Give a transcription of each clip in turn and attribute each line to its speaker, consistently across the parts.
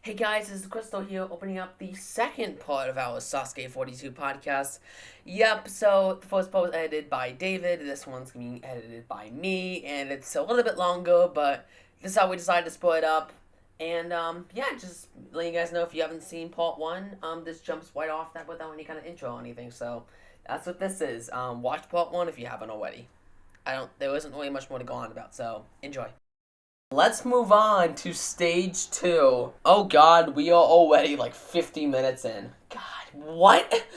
Speaker 1: Hey guys, this is Crystal here, opening up the second part of our Sasuke 42 podcast. Yep, so the first part was edited by David, this one's being edited by me, and it's a little bit longer, but this is how we decided to split it up. And yeah, just letting you guys know if you haven't seen part one, this jumps right off that without any kind of intro or anything, so that's what this is. Watch part one if you haven't already. There isn't really much more to go on about, so enjoy. Let's move on to stage two. Oh god, we are already like 50 minutes in. God, what?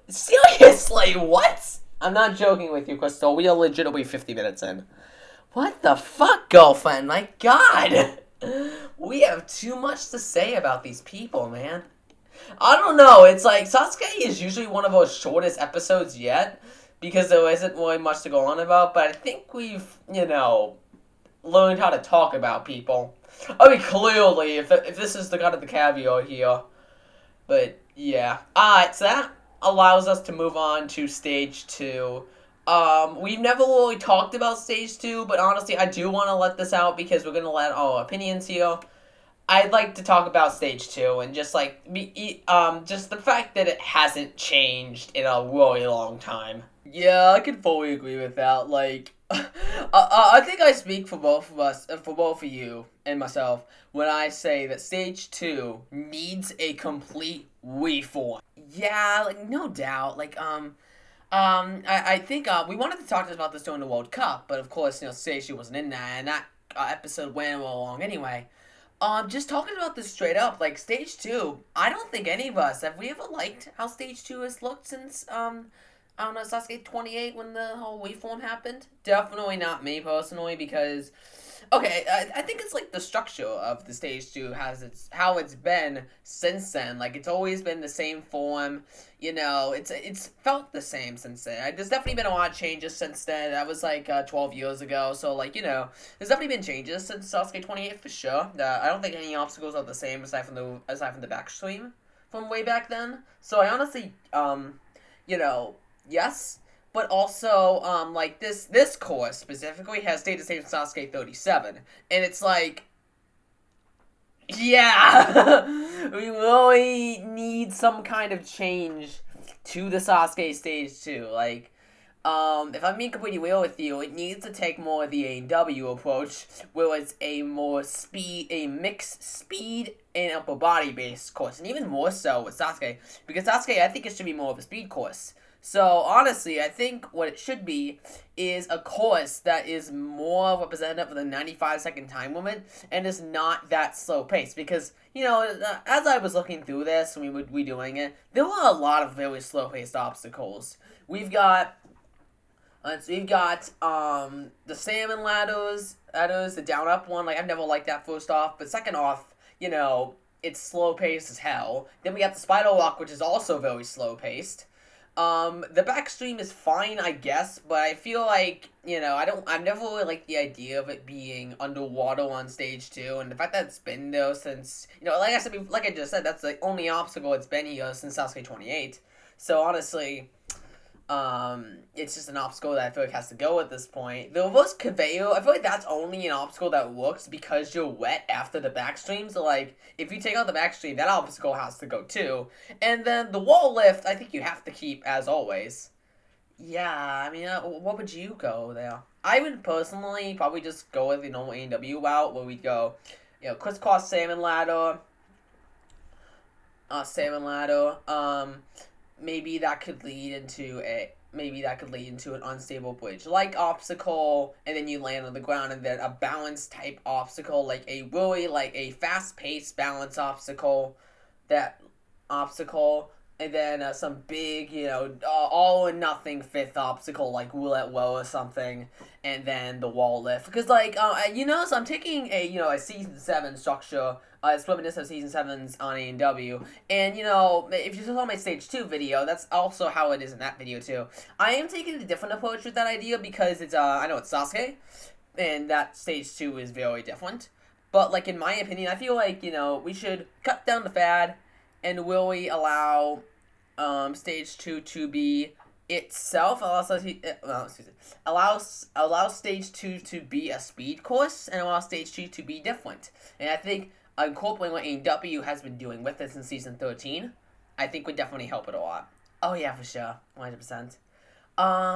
Speaker 1: Seriously, what? I'm not joking with you, Crystal. We are legitimately 50 minutes in. What the fuck, girlfriend? My god! We have too much to say about these people, man. I don't know, it's like Sasuke is usually one of our shortest episodes yet because there isn't really much to go on about, but I think we've, learned how to talk about people. I mean, clearly, if this is the kind of the caveat here. But, yeah. Alright, so that allows us to move on to stage two. We've never really talked about stage two, but honestly, I do want to let this out because we're going to let our opinions here. I'd like to talk about stage two and just just the fact that it hasn't changed in a really long time. Yeah, I can fully agree with that. I think I speak for both of us, for both of you and myself, when I say that stage two needs a complete reform. Yeah, no doubt. I think we wanted to talk about this during the World Cup, but of course, stage two wasn't in that, and that episode went along anyway. Just talking about this straight up, like stage two, I don't think any of us have we ever liked how stage two has looked since I don't know, Sasuke 28 when the whole reform happened. Definitely not me personally because okay, I think it's like the structure of the stage two has how it's been since then. Like it's always been the same form. It's felt the same since then. There's definitely been a lot of changes since then. That was 12 years ago. So there's definitely been changes since Sasuke 28 for sure. I don't think any obstacles are the same aside from the backstream from way back then. So I honestly you know yes. But also, this course specifically has stayed the same as Sasuke 37. And it's like, yeah! We really need some kind of change to the Sasuke stage 2. If I'm being completely real with you, it needs to take more of the AW approach, where it's a mixed speed and upper body based course. And even more so with Sasuke. Because Sasuke, I think it should be more of a speed course. So, honestly, I think what it should be is a course that is more representative of the 95-second time limit and is not that slow paced. Because, as I was looking through this and we would be doing it, there were a lot of very slow paced obstacles. We've got the salmon ladders, the down up one. I've never liked that first off, but second off, it's slow paced as hell. Then we got the spider rock, which is also very slow paced. The backstream is fine, I guess, but I feel like, I've never really liked the idea of it being underwater on stage 2, and the fact that it's been there since, like I just said, that's the only obstacle it's been here since Sasuke 28. So, honestly, it's just an obstacle that I feel like has to go at this point. The reverse conveyor, I feel like that's only an obstacle that works because you're wet after the backstream. So, if you take out the backstream, that obstacle has to go too. And then the wall lift, I think you have to keep as always. Yeah, I mean, what would you go there? I would personally probably just go with the normal AW route where we'd go, crisscross salmon ladder. Maybe that could lead into an unstable bridge like obstacle, and then you land on the ground, and then a balance type obstacle, a fast paced balance obstacle, and then some big, all or nothing fifth obstacle like roulette well or something, and then the wall lift. Because so I'm taking a season 7 structure. It's reminiscent of season 7's on A&W, and if you saw my stage 2 video, that's also how it is in that video too. I am taking a different approach with that idea because it's I know it's Sasuke, and that stage 2 is very different. But in my opinion, I feel like we should cut down the fad and really allow stage 2 to be itself. Allows stage 2 to be a speed course and allows stage 2 to be different. And I think incorporating what AEW has been doing with it in season 13, I think would definitely help it a lot. Oh yeah, for sure, 100%.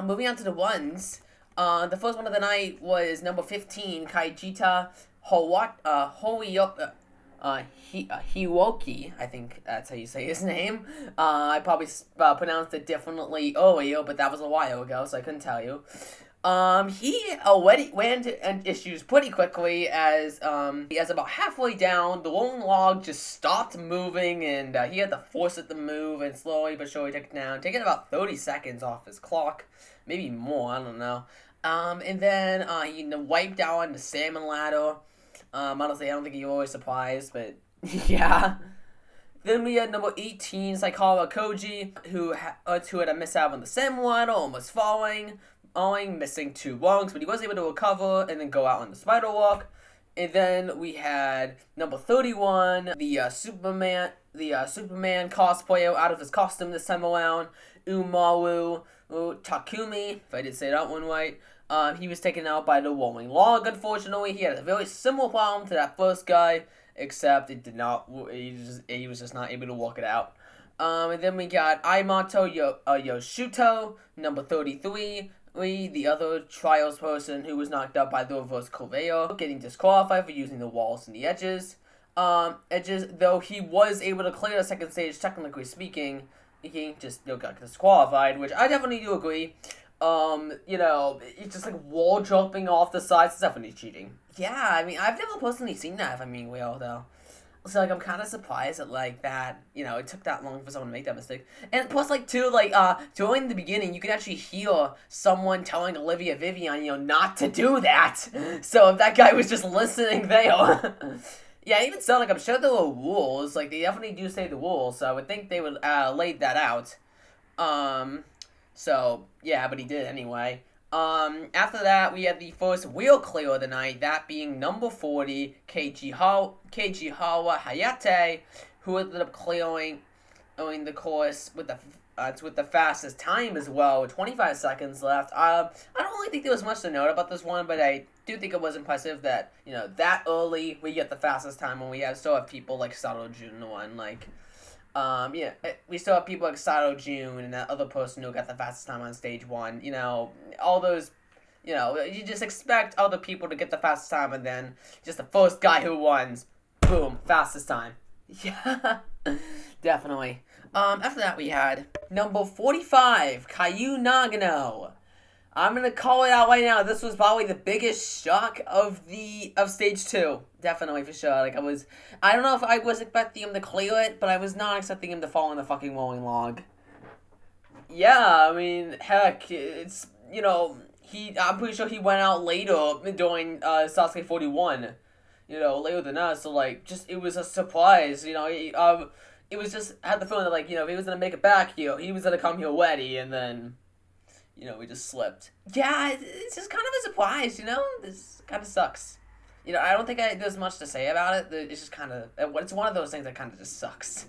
Speaker 1: Moving on to the ones. The first one of the night was number 15, Kaijita Hiwoki. I think that's how you say his name. I probably pronounced it differently earlier, but that was a while ago, so I couldn't tell you. He already went into issues pretty quickly as about halfway down, the rolling log just stopped moving, and he had to force it to move, and slowly but surely took it down, taking about 30 seconds off his clock, maybe more, I don't know. And then he wiped out on the salmon ladder. Honestly, I don't think he was surprised, but yeah. Then we had number 18, Saikawa Koji, who had a miss out on the salmon ladder, almost falling, missing 2 rungs, but he was able to recover and then go out on the spider walk. And then we had number 31, the Superman cosplayer out of his costume this time around, Umaru Takumi, if I did say that one right. He was taken out by the rolling log, unfortunately. He had a very similar problem to that first guy, except he was just not able to work it out. And then we got Aimato Yoshuto, number 33, the other trials person who was knocked out by the reverse conveyor, getting disqualified for using the walls and the edges. Though he was able to clear the second stage, technically speaking, he just got disqualified, which I definitely do agree. It's just like wall jumping off the sides. It's definitely cheating. Yeah, I mean, I've never personally seen that, if I'm being real, though. So, like, I'm kind of surprised at, like, that, it took that long for someone to make that mistake. And plus, like, too, like, during the beginning, you can actually hear someone telling Olivia Vivian, not to do that. So, if that guy was just listening there. Yeah, even so, like, I'm sure there were rules. Like, they definitely do say the rules, so I would think they would, lay that out. So, yeah, but he did anyway. After that, we had the first real clear of the night, that being number 40, Keijihawa Hayate, who ended up clearing the course with the fastest time as well, with 25 seconds left. I don't really think there was much to note about this one, but I do think it was impressive that, that early we get the fastest time when we still have people like Sato Jun one, like... we still have people like Sato Jun and that other person who got the fastest time on stage 1. All those, you just expect other people to get the fastest time, and then just the first guy who wins, boom, fastest time. Yeah, definitely. After that we had number 45, Kayu Nagano. I'm gonna call it out right now. This was probably the biggest shock of stage 2. Definitely, for sure. Like, I don't know if I was expecting him to clear it, but I was not expecting him to fall in the fucking rolling log. Yeah, I mean, heck, it's, I'm pretty sure he went out later during Sasuke 41, later than us, so, like, just, it was a surprise, it was just, I had the feeling that, like, if he was gonna make it back here, he was gonna come here ready, and then... we just slipped. Yeah, it's just kind of a surprise, This kind of sucks. I don't think there's much to say about it. It's just kind of... It's one of those things that kind of just sucks.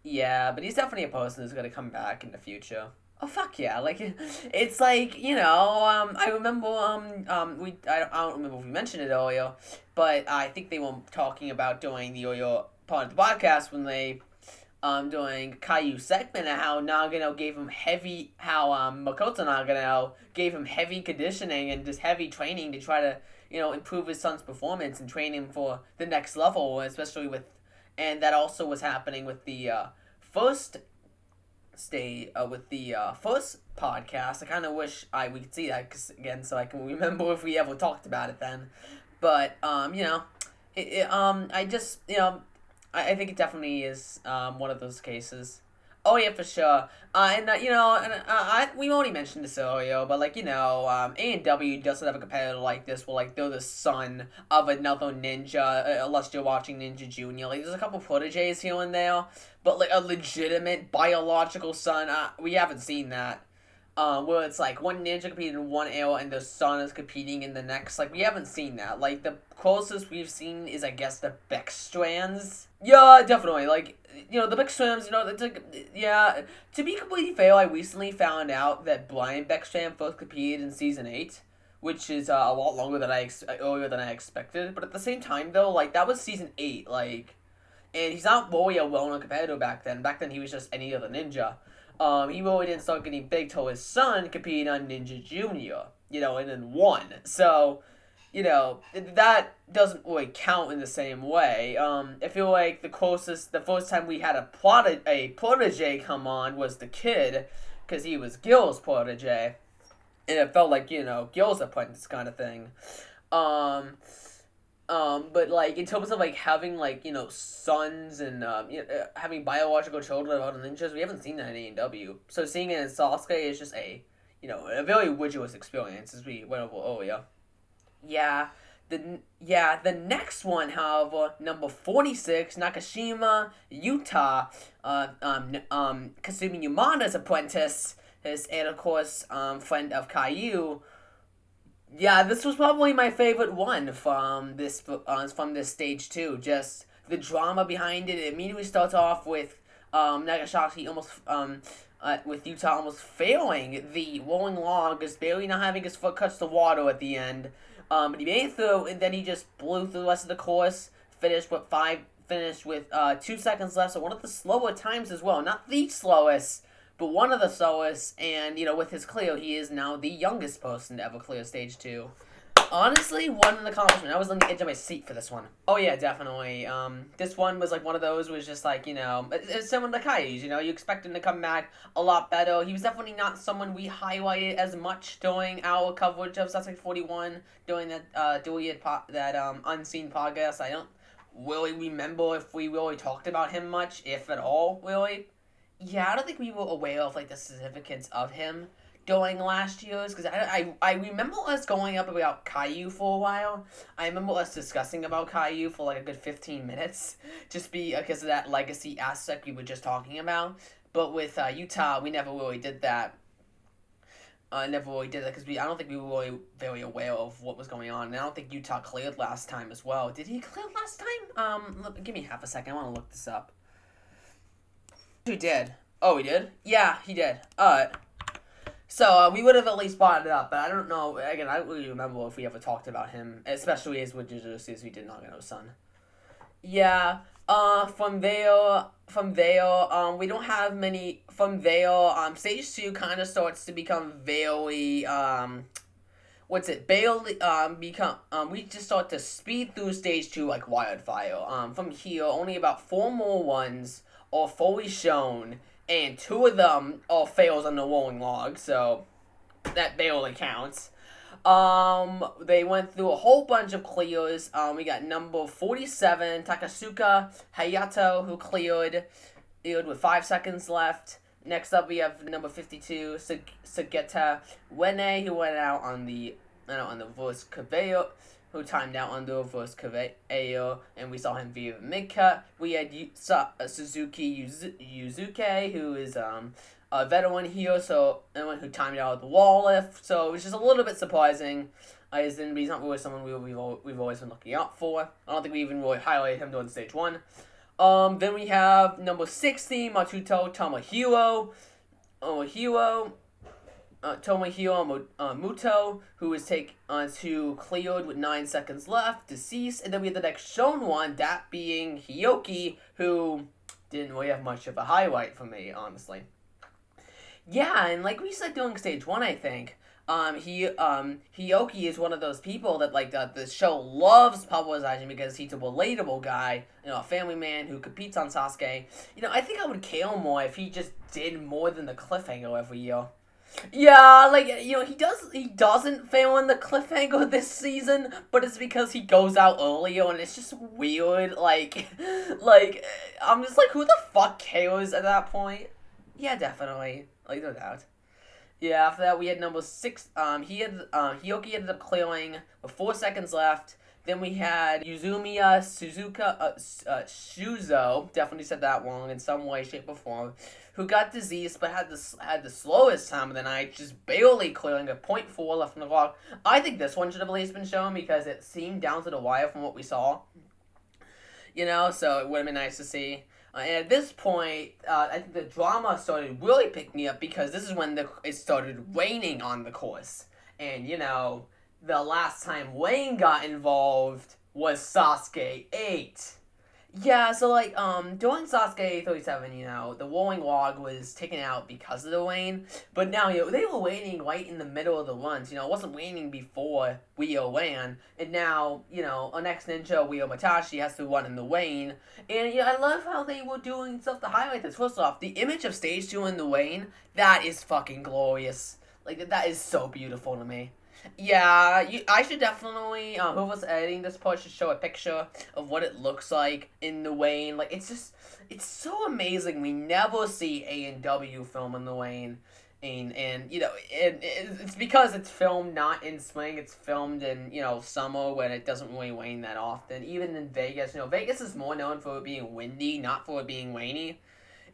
Speaker 1: Yeah, but he's definitely a person who's going to come back in the future. Oh, fuck yeah. Like, it's like, I remember, I don't remember if we mentioned it earlier, but I think they were talking about doing the earlier part of the podcast when they... doing Caillou segment and how Nagano gave him Makoto Nagano gave him heavy conditioning and just heavy training to try to, improve his son's performance and train him for the next level, especially and that also was happening with the first first podcast. I kind of wish we could see that again so I can remember if we ever talked about it then. But, I think it definitely is one of those cases. Oh yeah, for sure. We already mentioned this earlier, but A&W doesn't have a competitor like this where they're the son of another ninja, unless you're watching Ninja Junior. There's a couple proteges here and there, but a legitimate biological son, we haven't seen that. Where it's one ninja competing in one era and the son is competing in the next. We haven't seen that. The closest we've seen is, I guess, the Beckstrands. Yeah, definitely. The Beckstrands, it's yeah. To be completely fair, I recently found out that Brian Beckstrand first competed in Season 8, which is a lot longer than earlier than I expected. But at the same time, though, like that was season 8, like, and he's not really a well-known competitor back then. Back then, he was just any other ninja. He really didn't start getting big till his son competed on Ninja Junior, and then won. So, that doesn't really count in the same way. I feel like the first time we had a protege come on was the kid, because he was Gil's protege. And it felt like, Gil's apprentice kind of thing. But, like, in terms of, like, having, like, sons and, having biological children of other ninjas, we haven't seen that in AEW. So seeing it in Sasuke is just a very rigorous experience, as we went over earlier. Yeah, the next one, however, number 46, Nakashima Yuta, Kasumi Yamada's apprentice, and of course, friend of Caillou. Yeah, this was probably my favorite one from this stage 2. Just the drama behind it. It immediately starts off with Nagasaki with Yuta almost failing the rolling log, just barely not having his foot touch the water at the end. But he made it through, and then he just blew through the rest of the course. Finished with 2 seconds left, so one of the slower times as well. Not the slowest, but one of the slowest. And with his clear, he is now the youngest person to ever clear stage 2. Honestly, what an accomplishment. I was on the edge of my seat for this one. Oh yeah, definitely. This one was like one of those was just like, it's similar to Kai's, you expect him to come back a lot better. He was definitely not someone we highlighted as much during our coverage of Sasuke 41, during that Unseen podcast. I don't really remember if we really talked about him much, if at all, really. Yeah, I don't think we were aware of, like, the significance of him during last year's, because I remember us going up about Caillou for a while. I remember us discussing about Caillou for like a good 15 minutes, just because of that legacy aspect we were just talking about. But with Utah, we never really did that. Because I don't think we were really very aware of what was going on. And I don't think Utah cleared last time as well. Did he clear last time? Give me half a second. I want to look this up. He did. Oh, he did? Yeah, he did. So, we would have at least brought it up, but I don't know, again, I don't really remember if we ever talked about him, especially as with Jujutsu, as we did Nagano-san. Yeah, from there, we don't have many, from there, stage 2 kind of starts to become very, we just start to speed through stage 2 like wildfire. From here, only about 4 more ones are fully shown, and 2 of them are fails on the rolling log, so that barely counts. They went through a whole bunch of clears. We got number 47, Takasuka Hayato, who cleared with 5 seconds left. Next up, we have number 52, Sugeta Wene, who went out on the reverse conveyor, who timed out on the reverse conveyor, and we saw him via mid-cut. We had Suzuki Yuzuke, who is a veteran here, so anyone who timed out the wall lift, so it was just a little bit surprising. He's not really someone we've always been looking out for. I don't think we even really highlighted him during stage 1. Then we have number 60, Matuto Tomohiro. Tomohiro Muto, who was who cleared with 9 seconds left, deceased, and then we have the next shown one, that being Hioki, who didn't really have much of a highlight for me, honestly. Yeah, and like we said during stage 1, I think, Hioki is one of those people that, like, the show loves publicizing because he's a relatable guy, a family man who competes on Sasuke. I think I would care more if he just did more than the cliffhanger every year. Yeah, like, he doesn't fail in the cliffhanger this season, but it's because he goes out earlier, and it's just weird, like, I'm just like, who the fuck cares at that point? Yeah, definitely, like, no doubt. Yeah, after that, we had number 6, Hioki ended up clearing with 4 seconds left. Then we had Yuzumiya Shuzo, definitely said that wrong in some way, shape, or form, who got diseased but had the slowest time of the night, just barely clearing a 0.4 left on the clock. I think this one should have at least been shown because it seemed down to the wire from what we saw. So it would have been nice to see. And at this point, I think the drama started really picking up because this is when it started raining on the course. And, the last time Wayne got involved was Sasuke 8. Yeah, so during Sasuke 37, the Rolling Log was taken out because of the rain, but now, they were waiting right in the middle of the runs, it wasn't raining before Rio ran, and now, our next ninja, Rio Matashi, has to run in the rain, and, I love how they were doing stuff to highlight this. First off, the image of Stage 2 in the rain, that is fucking glorious. That is so beautiful to me. Yeah, I should definitely, whoever's editing this part should show a picture of what it looks like in the Wayne. It's so amazing. We never see A&W film in the Wayne. And it's because it's filmed not in spring, it's filmed in, summer when it doesn't really rain that often. Even in Vegas, Vegas is more known for it being windy, not for it being rainy.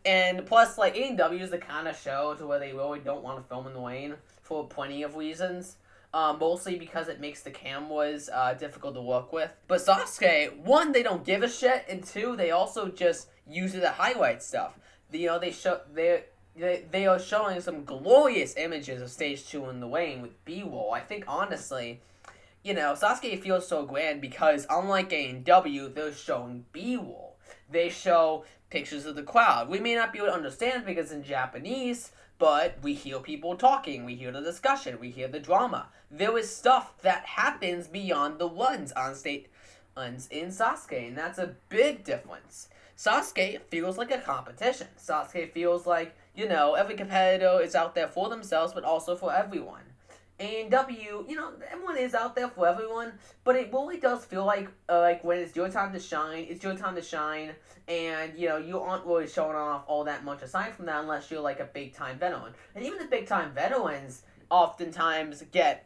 Speaker 1: And plus, A&W is the kind of show to where they really don't want to film in the rain for plenty of reasons. Mostly because it makes the cameras difficult to work with. But Sasuke, one, they don't give a shit, and two, they also just use it to highlight stuff. They are showing some glorious images of Stage 2 in the rain with B-roll. I think, honestly, Sasuke feels so grand because, unlike A&W, they're showing B-roll. They show pictures of the crowd. We may not be able to understand because in Japanese, but we hear people talking, we hear the discussion, we hear the drama. There is stuff that happens beyond the runs on stage in Sasuke, and that's a big difference. Sasuke feels like a competition. Sasuke feels like, every competitor is out there for themselves, but also for everyone. A&W, everyone is out there for everyone, but it really does feel like when it's your time to shine, it's your time to shine, and, you aren't really showing off all that much aside from that unless you're, a big-time veteran. And even the big-time veterans oftentimes get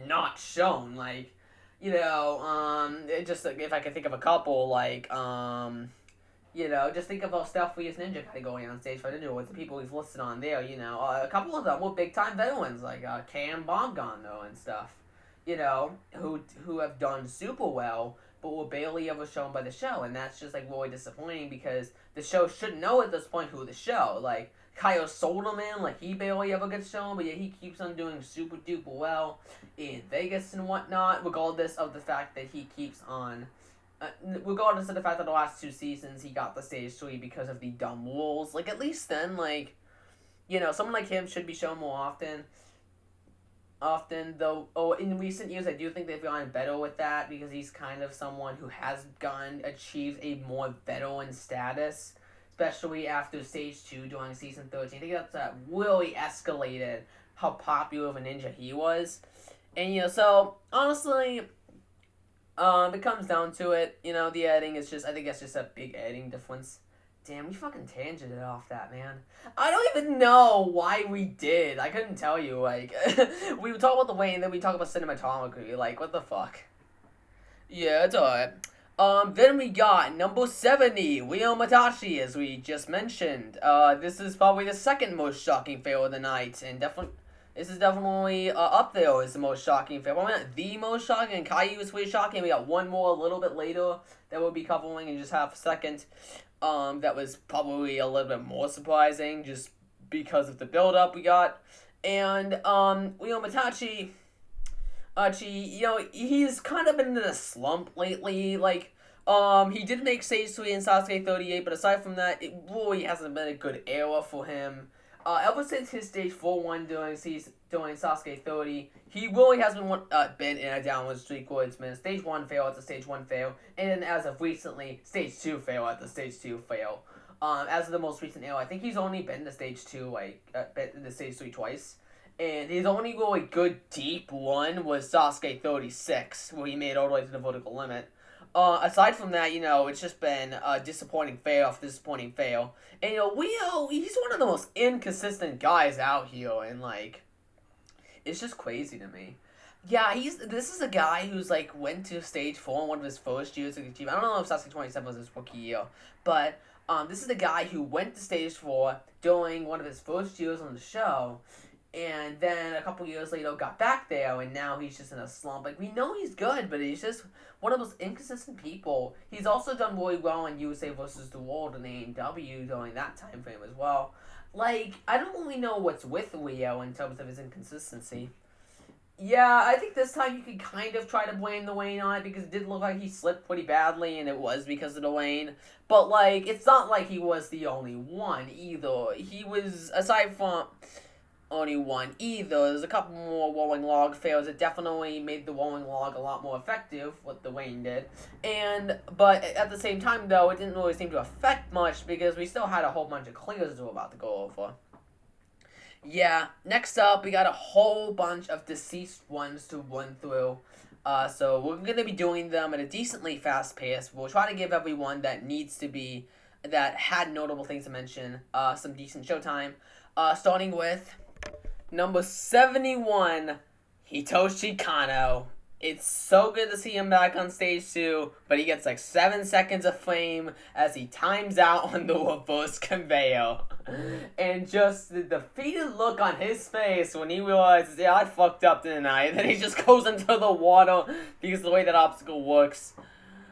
Speaker 1: not shown, just, if I can think of a couple, just think of how Stealthiest Ninja kind of going on stage for Ninja with the people he's listed on there, a couple of them were big-time veterans, Cam Bomgano and stuff, who have done super well, but were barely ever shown by the show, and that's just, really disappointing, because the show should know at this point who the show, Kyle Soderman, he barely ever gets shown, but yet he keeps on doing super-duper well in Vegas and whatnot, regardless of the fact that he keeps on... regardless of the fact that the last 2 seasons he got the stage 3 because of the dumb rules, at least then, someone like him should be shown more often. Though, in recent years, I do think they've gotten better with that, because he's kind of someone who has achieved a more veteran status, especially after Stage 2 during Season 13. I think that's really escalated how popular of a ninja he was. And, so, honestly... it comes down to it, the editing is just, I think that's just a big editing difference. Damn, we fucking tangented off that, man. I don't even know why we did. I couldn't tell you, we would talk about the way, and then we talk about cinematography, what the fuck? Yeah, it's alright. Then we got number 70, Rio Matashi, as we just mentioned. This is probably the second most shocking fail of the night, and this is definitely up there as the most shocking fail. Probably not the most shocking, and Caillou was pretty shocking. We got one more a little bit later that we'll be covering in just half a second. That was probably a little bit more surprising just because of the build-up we got. And Rio Matashi, he's kind of been in a slump lately. He did make Stage 3 in Sasuke 38, but aside from that, it really hasn't been a good era for him. Ever since his Stage 4-1 during Sasuke 30, he really has been in a downward streak where it's been a Stage 1 fail at the Stage 1 fail, and then as of recently, Stage 2 fail at the Stage 2 fail. As of the most recent era, I think he's only been to Stage 2, been to Stage 3 twice. And his only really good deep one was Sasuke 36, where he made it all the way to the vertical limit. Aside from that, it's just been a disappointing fail after disappointing fail. And, Rio, he's one of the most inconsistent guys out here, and, it's just crazy to me. Yeah, this is a guy who's, went to Stage 4 in one of his first years of achievement. I don't know if Sasuke 27 was his rookie year, but, this is a guy who went to Stage 4 during one of his first years on the show, and then a couple years later got back there, and now he's just in a slump. We know he's good, but he's just one of those inconsistent people. He's also done really well in USA vs. the World and A&W during that time frame as well. I don't really know what's with Rio in terms of his inconsistency. Yeah, I think this time you could kind of try to blame the Wayne on it because it did look like he slipped pretty badly and it was because of the Wayne. But, like, it's not like he was the only one either. He was, aside from only one either, there's a couple more rolling log fails that definitely made the rolling log a lot more effective, what the Wayne did. But at the same time, though, it didn't really seem to affect much because we still had a whole bunch of clears we were about to go over. Yeah, next up, we got a whole bunch of deceased ones to run through. So we're going to be doing them at a decently fast pace. We'll try to give everyone that had notable things to mention, some decent showtime. Starting with number 71, Hitoshi Kano. It's so good to see him back on stage 2, but he gets like 7 seconds of fame as he times out on the reverse conveyor. And just the defeated look on his face when he realizes, yeah, I fucked up, didn't I? And then he just goes into the water because of the way that obstacle works.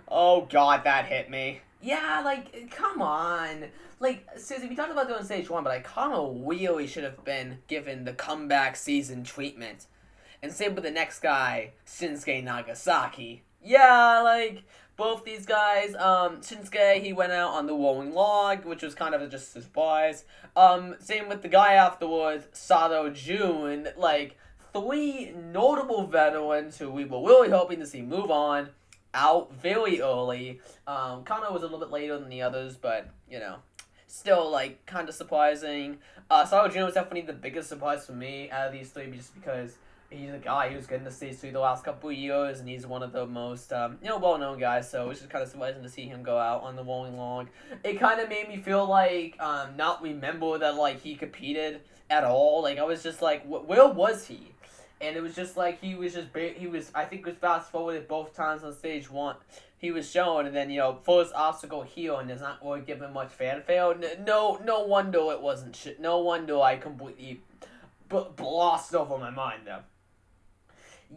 Speaker 1: Oh god, that hit me. Yeah, like, come on. Like, seriously, we talked about doing stage 1, but I kind of really should have been given the comeback season treatment. And same with the next guy, Shinsuke Nagasaki. Yeah, like, both these guys, Shinsuke, he went out on the rolling log, which was kind of just a surprise. Same with the guy afterwards, Sato Jun, like, 3 notable veterans who we were really hoping to see move on, out very early. Kano was a little bit later than the others, but, still, like, kind of surprising. Sato Jun was definitely the biggest surprise for me out of these 3, just because he's a guy who's getting to stage 3 the last couple of years, and he's one of the most, well-known guys, so it's just kind of surprising to see him go out on the rolling log. It kind of made me feel like, not remember that, like, he competed at all. Like, I was just like, where was he? And it was just like, I think it was fast-forwarded both times on stage 1. He was shown, and then, first obstacle here, and there's not really given much fanfare. No wonder it wasn't no wonder I completely glossed over my mind, though.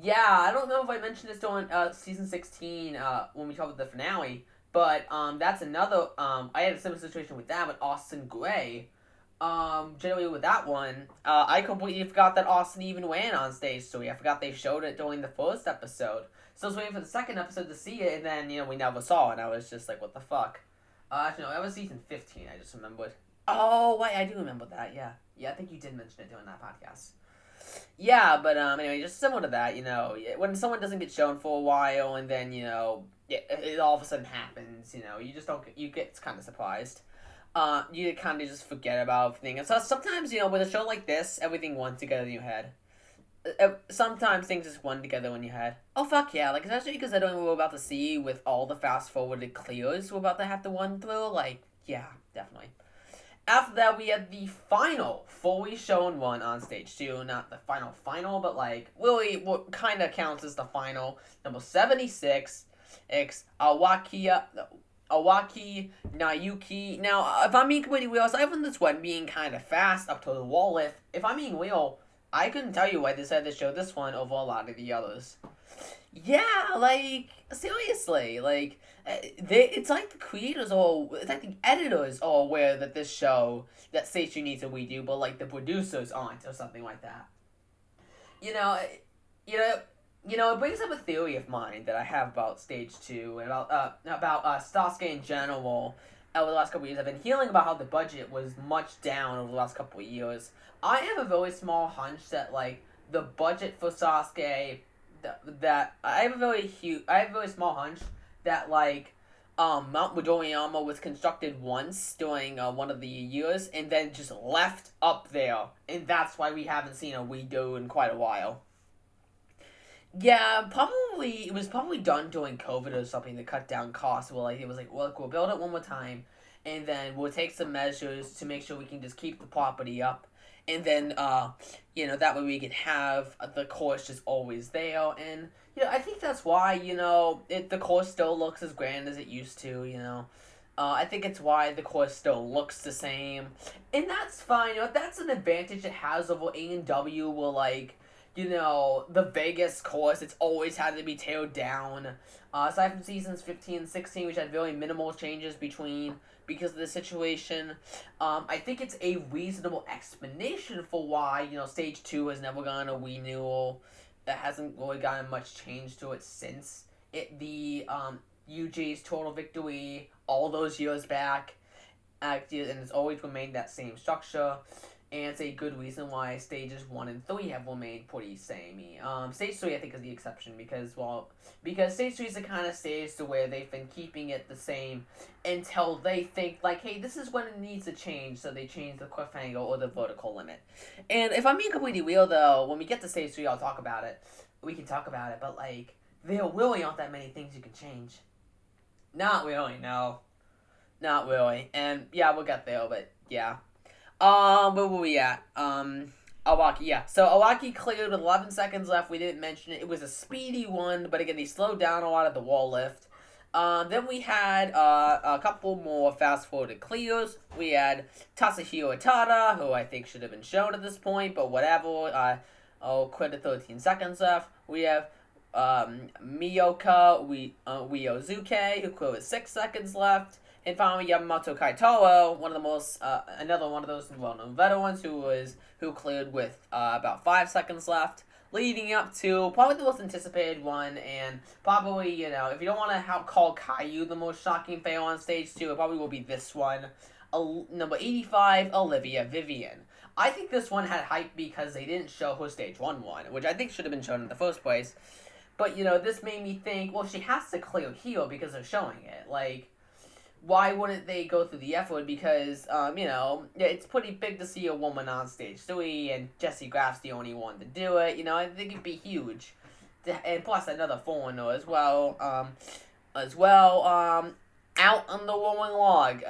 Speaker 1: Yeah, I don't know if I mentioned this during season 16 when we talked about the finale, but that's another. I had a similar situation with that with Austin Gray. Generally with that one, I completely forgot that Austin even ran on stage 3. I forgot they showed it during the first episode. So I was waiting for the second episode to see it, and then, we never saw it, and I was just like, what the fuck? Actually, no, that was season 15, I just remembered. Oh, wait, I do remember that, yeah. Yeah, I think you did mention it during that podcast. Yeah, but anyway, just similar to that, when someone doesn't get shown for a while and then, it all of a sudden happens, you just don't, you get kind of surprised. You kind of just forget about everything. And so sometimes, with a show like this, everything runs together in your head. Sometimes things just run together in your head. Oh, fuck yeah, like, especially because I don't know what we're about to see with all the fast-forwarded clears we're about to have to run through, like, yeah, definitely. After that, we had the final fully shown one on stage 2. Not the final, but, like, really what kind of counts as the final. Number 76, it's Awaki Nayuki. Now, if I'm being completely real, aside from this one being kind of fast up to the wall lift, if I'm being real, I couldn't tell you why they decided to show this one over a lot of the others. Yeah, like, seriously, like, it's like it's like the editors are aware that this show, that stage 2 needs a redo, but, like, the producers aren't, or something like that. You know, it brings up a theory of mine that I have about stage 2, and about Sasuke in general. Over the last couple of years, I've been hearing about how the budget was much down over the last couple of years. I have a very small hunch that, like, the budget for Sasuke, I have a very small hunch that, like, Mount Midoriyama was constructed once during one of the years, and then just left up there, and that's why we haven't seen a redo in quite a while. Yeah, it was probably done during COVID or something to cut down costs. Well, like, it was like, well, we'll build it one more time, and then we'll take some measures to make sure we can just keep the property up. And then, that way we can have the course just always there. And, I think that's why, the course still looks as grand as it used to, I think it's why the course still looks the same. And that's fine, that's an advantage it has over A&W where, like, the Vegas course, it's always had to be tailed down. Aside from seasons 15 and 16, which had very minimal changes because of the situation, I think it's a reasonable explanation for why, stage 2 has never gotten a renewal. that hasn't really gotten much change to it since the UG's total victory all those years back, and it's always remained that same structure. And it's a good reason why stages 1 and 3 have remained pretty samey. Stage 3 I think is the exception because stage 3 is the kind of stage to where they've been keeping it the same until they think like, hey, this is when it needs to change, so they change the cliffhanger or the vertical limit. And if I'm being completely real though, when we get to stage 3 I'll talk about it. We can talk about it, but like, there really aren't that many things you can change. Not really, no. Not really. And yeah, we'll get there, but yeah. Where were we at? Awaki, yeah. So Awaki cleared with 11 seconds left. We didn't mention it. It was a speedy one, but again, they slowed down a lot of the wall lift. Then we had a couple more fast-forwarded clears. We had Tasahiro Tada, who I think should have been shown at this point, but whatever. Cleared at 13 seconds left. We have Miyoka Ryozuke, who cleared with 6 seconds left. And finally, Yamamoto Kaitoro, another one of those well-known veterans who cleared with about 5 seconds left, leading up to probably the most anticipated one, and probably, if you don't want to call Caillou the most shocking fail on stage 2, it probably will be this one. Number 85, Olivia Vivian. I think this one had hype because they didn't show her stage 1 one, which I think should have been shown in the first place. But, this made me think, well, she has to clear here because they're showing it. Like, why wouldn't they go through the effort? Because, it's pretty big to see a woman on stage 3, and Jessie Graff's the only one to do it. I think it'd be huge. And plus another foreigner as well. Out on the rolling log.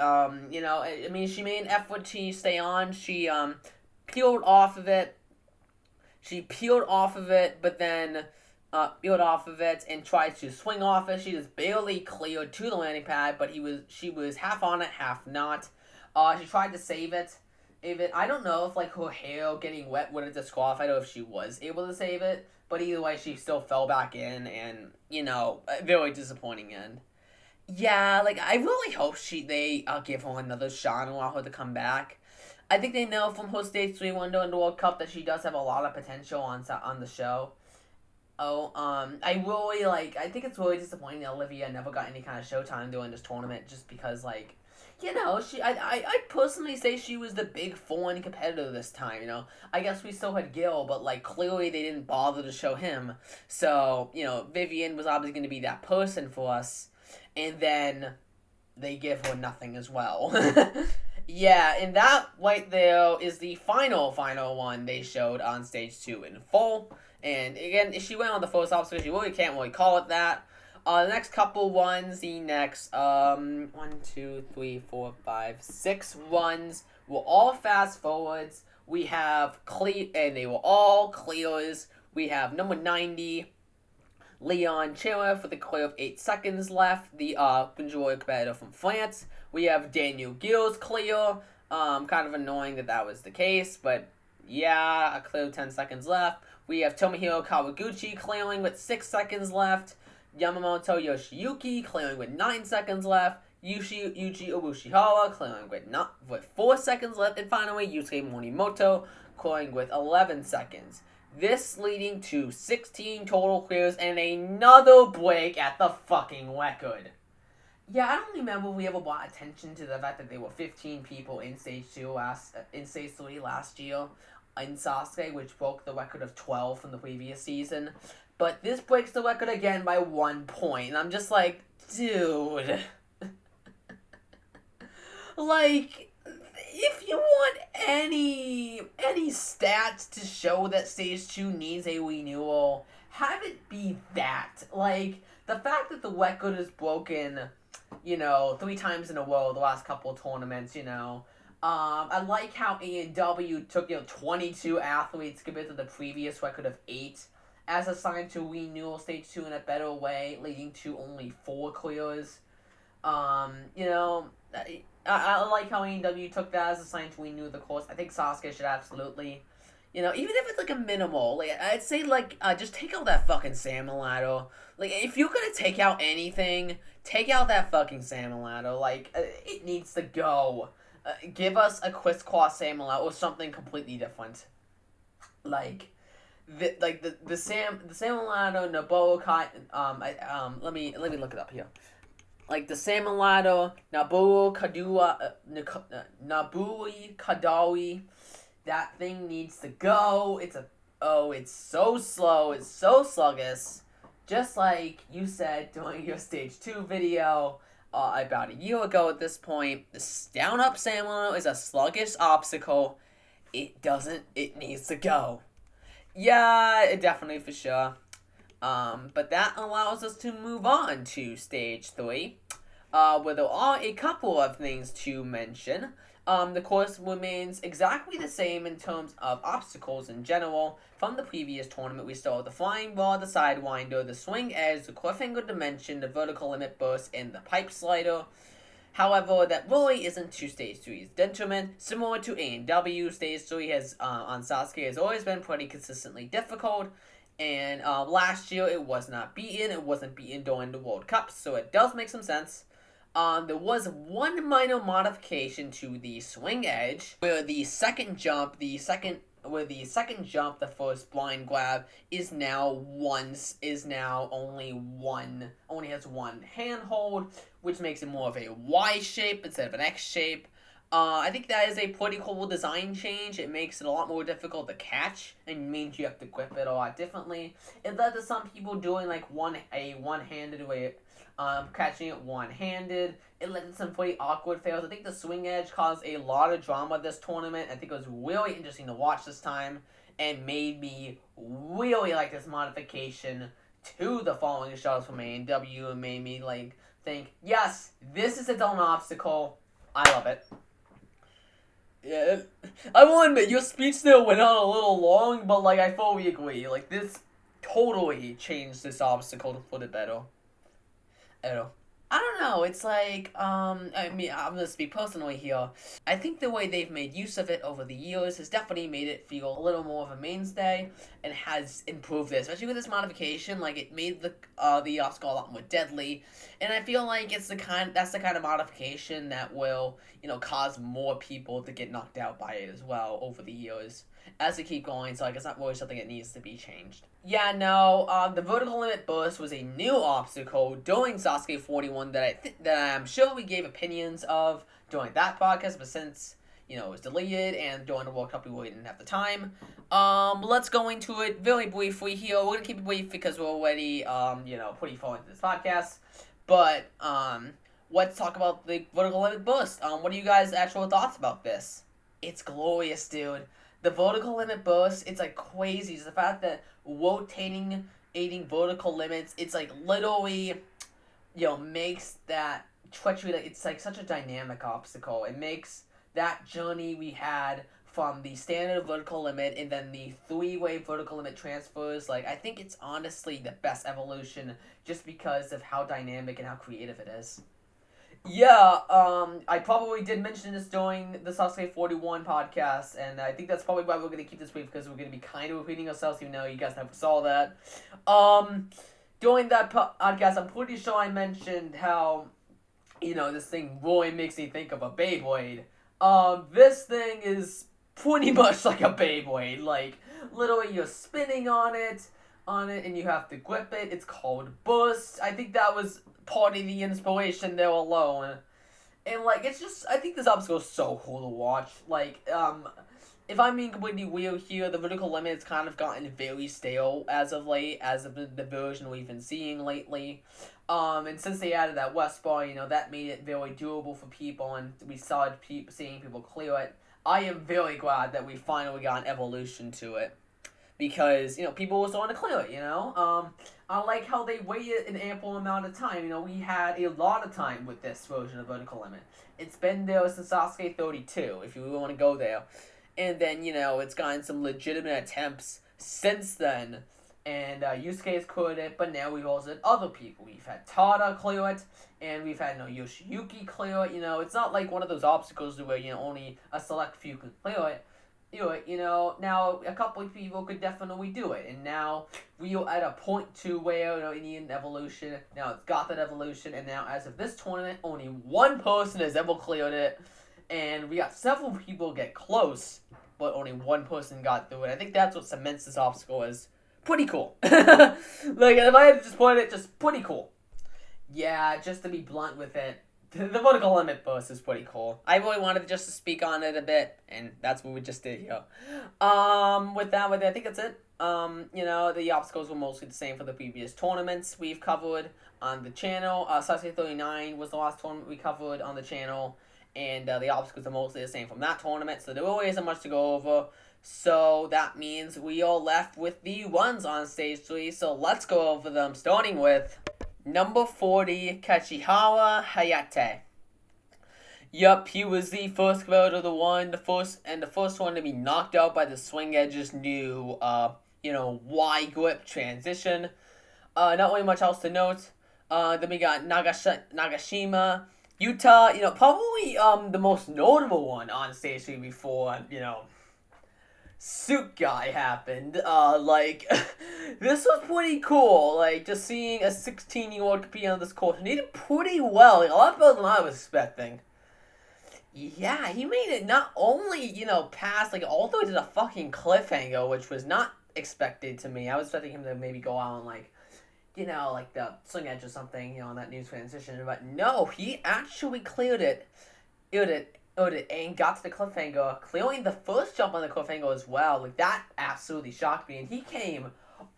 Speaker 1: She made an effort to stay on. She, peeled off of it. But then peeled off of it and tried to swing off it. She just barely cleared to the landing pad, but she was half on it, half not. She tried to save it. I don't know if her hair getting wet would have disqualified her if she was able to save it, but either way, she still fell back in, and a very disappointing end. Yeah, I really hope they give her another shot and allow her to come back. I think they know from her stage 3 window in the World Cup that she does have a lot of potential on the show. I think it's really disappointing that Olivia never got any kind of showtime during this tournament, just because, I personally say she was the big foreign competitor this time, I guess we still had Gil, but, clearly they didn't bother to show him, so, Vivian was obviously going to be that person for us, and then they give her nothing as well. Yeah, and that right there is the final one they showed on stage 2 in full. And again, she went on the first obstacle, you really can't really call it that. The next couple ones, the next 1, 2, 3, 4, 5, 6 runs were all fast forwards. We have and they were all clears. We have number 90, Leon Cheriff with a clear of 8 seconds left, the majority competitor from France. We have Daniel Gill's clear. Kind of annoying that was the case, but yeah, a clear of 10 seconds left. We have Tomohiro Kawaguchi clearing with 6 seconds left. Yamamoto Yoshiyuki clearing with 9 seconds left. Yuji Urushihara clearing with 4 seconds left. And finally, Yusuke Morimoto clearing with 11 seconds. This leading to 16 total clears and another break at the fucking record. Yeah, I don't remember we ever brought attention to the fact that there were 15 people in stage 3 last year in Sasuke, which broke the record of 12 from the previous season. But this breaks the record again by 1 point. And I'm just like, dude. If you want any stats to show that stage 2 needs a renewal, have it be that. The fact that the record is broken, 3 times in a row the last couple of tournaments, I like how AEW took, 22 athletes compared to the previous record of 8 as assigned to renewal stage 2 in a better way, leading to only 4 clears. I like how AEW took that as a sign to renew the course. I think Sasuke should absolutely, even if it's a minimal, I'd say just take out that fucking salmon ladder. If you're gonna take out anything, take out that fucking salmon ladder. It needs to go. Give us a crisscross salmon ladder or something completely different. the Sam Milano Naboa let me look it up here. Like the Sam Milano Naboa Nabui Kadawi, that thing needs to go. It's so slow. It's so sluggish. Just like you said during your stage 2 video about a year ago at this point, the down up Sam Milano is a sluggish obstacle. It needs to go. Yeah, it definitely for sure. But that allows us to move on to stage 3, where there are a couple of things to mention. The course remains exactly the same in terms of obstacles in general. From the previous tournament, we saw the flying ball, the sidewinder, the swing edge, the cliffhanger dimension, the vertical limit burst, and the pipe slider. However, that really isn't to Stage 3's detriment. Similar to A&W, Stage 3 has on Sasuke has always been pretty consistently difficult. And last year, it was not beaten. It wasn't beaten during the World Cup, so it does make some sense. There was one minor modification to the swing edge, where the second jump, the first blind grab, only has one handhold, which makes it more of a Y shape instead of an X shape. I think that is a pretty cool design change. It makes it a lot more difficult to catch, and means you have to grip it a lot differently. It led to some people doing like a one-handed way, catching it one-handed. It led to some pretty awkward fails. I think the swing edge caused a lot of drama this tournament. I think it was really interesting to watch this time, and made me really like this modification to the following shots from A&W, and made me like think, yes, this is a dumb obstacle. I love it. Yeah, I will admit, your speech there went on a little long, but, like, I fully agree. Like, this totally changed this obstacle for the better. I don't know, it's like, I mean, I'm gonna speak personally here. I think the way they've made use of it over the years has definitely made it feel a little more of a mainstay, and has improved it, especially with this modification. Like, it made the obstacle a lot more deadly, and I feel like that's the kind of modification that will, cause more people to get knocked out by it as well over the years as they keep going, so it's not really something that needs to be changed. Yeah, no, the vertical limit burst was a new obstacle during Sasuke 41 that I'm sure we gave opinions of during that podcast, but since, it was deleted, and during the World Cup we really didn't have the time. Let's go into it very briefly here. We're gonna keep it brief because we're already, pretty far into this podcast, but, let's talk about the vertical limit burst. What are you guys' actual thoughts about this? It's glorious, dude. The vertical limit burst, it's like crazy. It's the fact that rotating vertical limits, it's like literally, makes that treachery, like, it's like such a dynamic obstacle. It makes that journey we had from the standard vertical limit and then the 3-way vertical limit transfers, like, I think it's honestly the best evolution just because of how dynamic and how creative it is. Yeah, I probably did mention this during the Sasuke 41 podcast, and I think that's probably why we're going to keep this brief, because we're going to be kind of repeating ourselves, even though you guys never saw that. During that podcast, I'm pretty sure I mentioned how, this thing really makes me think of a Beyblade. This thing is pretty much like a Beyblade. Like, literally you're spinning on it, and you have to grip it. It's called Burst. I think that was part of the inspiration there alone. And, like, it's just, I think this obstacle is so cool to watch. Like, if I'm being completely real here, the vertical limit has kind of gotten very stale as of late, as of the version we've been seeing lately. And since they added that west bar, that made it very doable for people, and we started seeing people clear it. I am very glad that we finally got an evolution to it, because, people were starting to clear it, I like how they waited an ample amount of time. We had a lot of time with this version of vertical limit. It's been there since Sasuke 32, if you really want to go there. And then, it's gotten some legitimate attempts since then. And Yusuke has cleared it, but now we've also had other people. We've had Tada clear it, and we've had Yoshiyuki clear it. It's not like one of those obstacles where, only a select few can clear it. Now a couple of people could definitely do it, and now we are at a point to where, it needed an evolution. Now it's got that evolution, and now as of this tournament, only one person has ever cleared it, and we got several people get close, but only one person got through it. I think that's what cements this obstacle as pretty cool. Like, if I had to just put it, just pretty cool. Yeah, just to be blunt with it, the vertical limit burst is pretty cool. I really wanted just to speak on it a bit, and that's what we just did here. With that, I think that's it. The obstacles were mostly the same for the previous tournaments we've covered on the channel. Sasuke 39 was the last tournament we covered on the channel, and the obstacles are mostly the same from that tournament, so there really isn't much to go over. So that means we are left with the runs on Stage 3, so let's go over them, starting with number 40, Kachihara Hayate. Yup, he was the first character to the first one to be knocked out by the Swing Edge's new, Y grip transition. Not really much else to note. Then we got Nagashima Yuta, probably the most notable one on Stage 3 before, Suit Guy happened. This was pretty cool. Like, just seeing a 16-year-old compete on this course, and he did pretty well. Like, a lot better than I was expecting. Yeah, he made it not only, past, all the way to the fucking cliffhanger, which was not expected to me. I was expecting him to maybe go out on, the Swing Edge or something, on that new transition. But no, he actually cleared it. And got to the cliffhanger, clearing the first jump on the cliffhanger as well. Like, that absolutely shocked me. And he came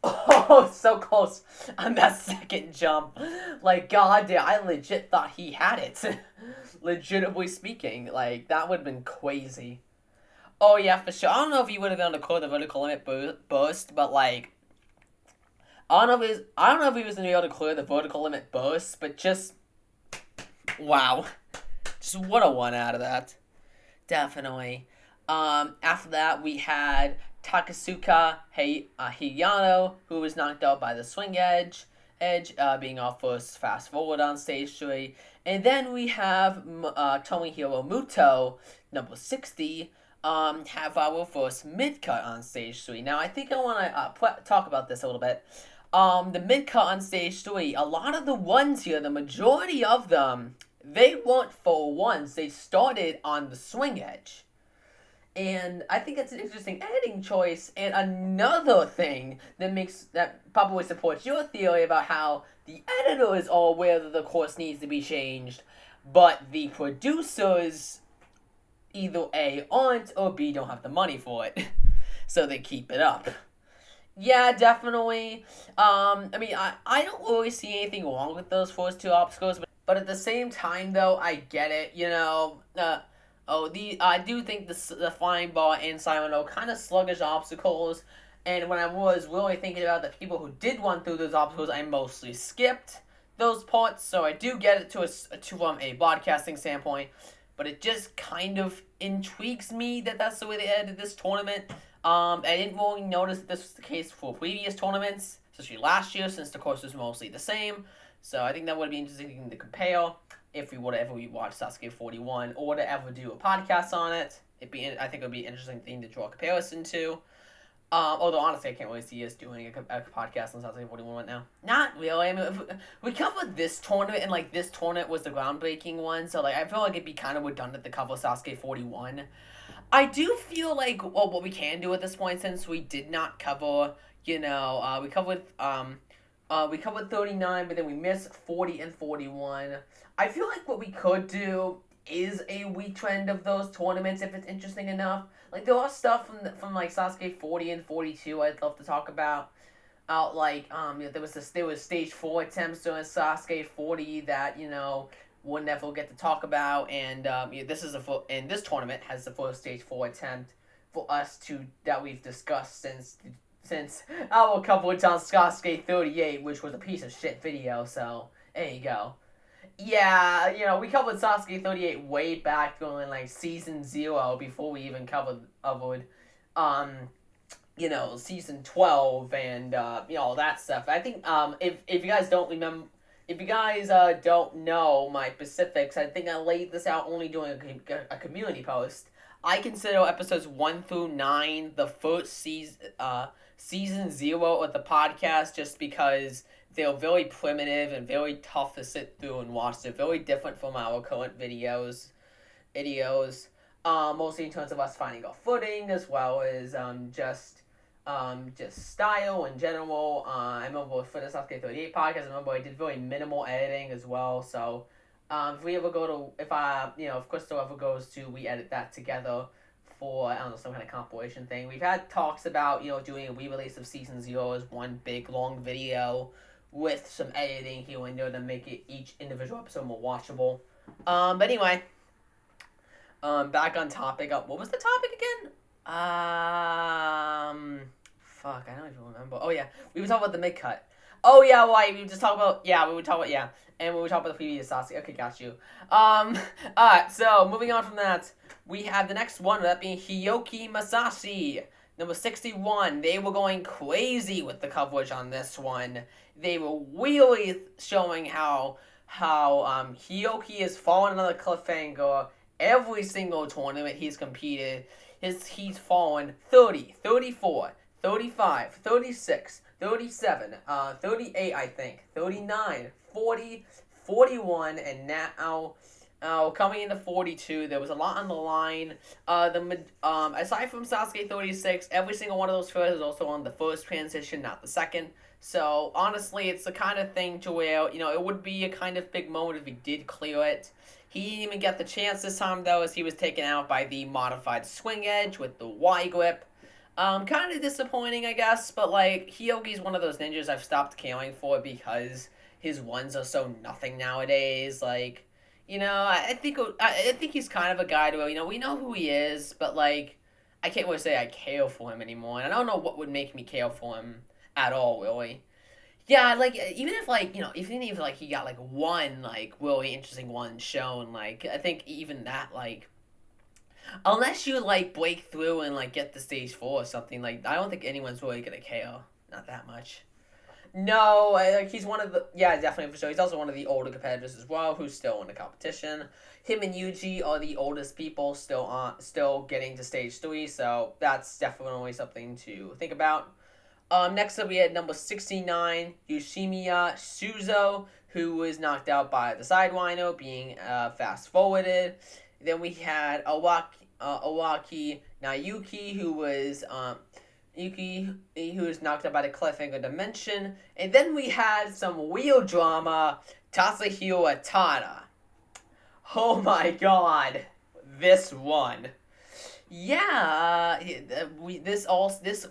Speaker 1: so close on that second jump. Like, goddamn, I legit thought he had it. Legitimately speaking, that would have been crazy. Oh, yeah, for sure. I don't know if he would have been able to clear the vertical limit burst, but, I don't know if he was going to be able to clear the vertical limit burst, but just, wow. Just what a one out of that. Definitely. After that, we had Takasuka Hiyano, who was knocked out by the Swing Edge, being our first fast forward on Stage 3. And then we have Tomohiro Muto, number 60, have our first mid-cut on Stage 3. Now, I think I want to talk about this a little bit. The mid-cut on Stage 3, a lot of the ones here, the majority of them, they weren't for ones. They started on the Swing Edge. And I think it's an interesting editing choice. And another thing that probably supports your theory about how the editors are aware that the course needs to be changed, but the producers either A, aren't, or B, don't have the money for it. So they keep it up. Yeah, definitely. I don't really see anything wrong with those first two obstacles, but at the same time, though, I get it, I do think the Flying Bar and Silent O kind of sluggish obstacles, and when I was really thinking about the people who did run through those obstacles, I mostly skipped those parts, so I do get it from a broadcasting standpoint, but it just kind of intrigues me that that's the way they edited this tournament. I didn't really notice that this was the case for previous tournaments, especially last year, since the course was mostly the same. So I think that would be interesting to compare if we were to ever watch Sasuke 41 or to ever do a podcast on it. I think it would be an interesting thing to draw a comparison to. Although, honestly, I can't really see us doing a podcast on Sasuke 41 right now. Not really. I mean, we covered this tournament, and, this tournament was the groundbreaking one, so, I feel like it'd be kind of redundant to cover Sasuke 41. I do feel like, what we can do at this point, since we did not cover, we covered 39, but then we missed 40 and 41. I feel like what we could do is a retrend of those tournaments if it's interesting enough. There are stuff from Sasuke 40 and 42 I'd love to talk about. There was stage 4 attempts during Sasuke 40 that, we'll never get to talk about, and this tournament has the first stage 4 attempt for us that we've discussed since our coverage on Sasuke 38, which was a piece of shit video, so there you go. Yeah, we covered Sasuke 38 way back during, Season 0, before we even covered, Season 12, and, all that stuff. I think, if you guys don't remember, if you guys don't know my specifics, I think I laid this out only doing a community post. I consider episodes 1 through 9 the first season 0 of the podcast, just because they're very primitive and very tough to sit through and watch. They're very different from our current videos. mostly in terms of us finding our footing, as well as just style in general. I remember for the Sasuke 38 podcast, I remember I did very minimal editing as well. So, if we ever go to, if Crystal ever goes to, we edit that together for, I don't know, some kind of compilation thing. We've had talks about, doing a re-release of Season 0 as one big long video with some editing here and there to make it each individual episode more watchable. But anyway, back on topic. What was the topic again? Fuck, I don't even remember. Oh yeah, we were talking about the mid cut. Oh yeah, right. We were just talking about and we were talking about the previous Sasuke. Okay, got you. Alright. So moving on from that, we have the next one, that being Hyoki Masashi, number 61. They were going crazy with the coverage on this one. They were really showing how Hyoki has fallen another cliffhanger. Every single tournament he's competed, he's fallen 30, 34, 35, 36, 37, 38, I think, 39, 40, 41, and now coming into 42. There was a lot on the line. Aside from Sasuke 36, every single one of those firsts is also on the first transition, not the second. So, honestly, it's the kind of thing to where, it would be a kind of big moment if he did clear it. He didn't even get the chance this time, though, as he was taken out by the modified swing edge with the Y grip. Kind of disappointing, I guess, but, Hyoki's one of those ninjas I've stopped caring for because his ones are so nothing nowadays. I think he's kind of a guy to where, we know who he is, but, I can't really say I care for him anymore, and I don't know what would make me care for him at all, really. Yeah, even if he got, one, really interesting one shown, I think even that, unless you, break through and, get the stage 4 or something, I don't think anyone's really gonna care. Not that much. No, he's one of the, yeah, definitely for sure. He's also one of the older competitors as well, who's still in the competition. Him and Yuji are the oldest people still getting to stage 3, so that's definitely something to think about. Next up, we had number 69, Yoshimiya Shuzo, who was knocked out by the Sidewinder, being fast-forwarded. Then we had Owaki Nayuki, who was knocked out by the Cliffhanger Dimension. And then we had some real drama, Tasahiro Tada. Oh my god, this one. Yeah, this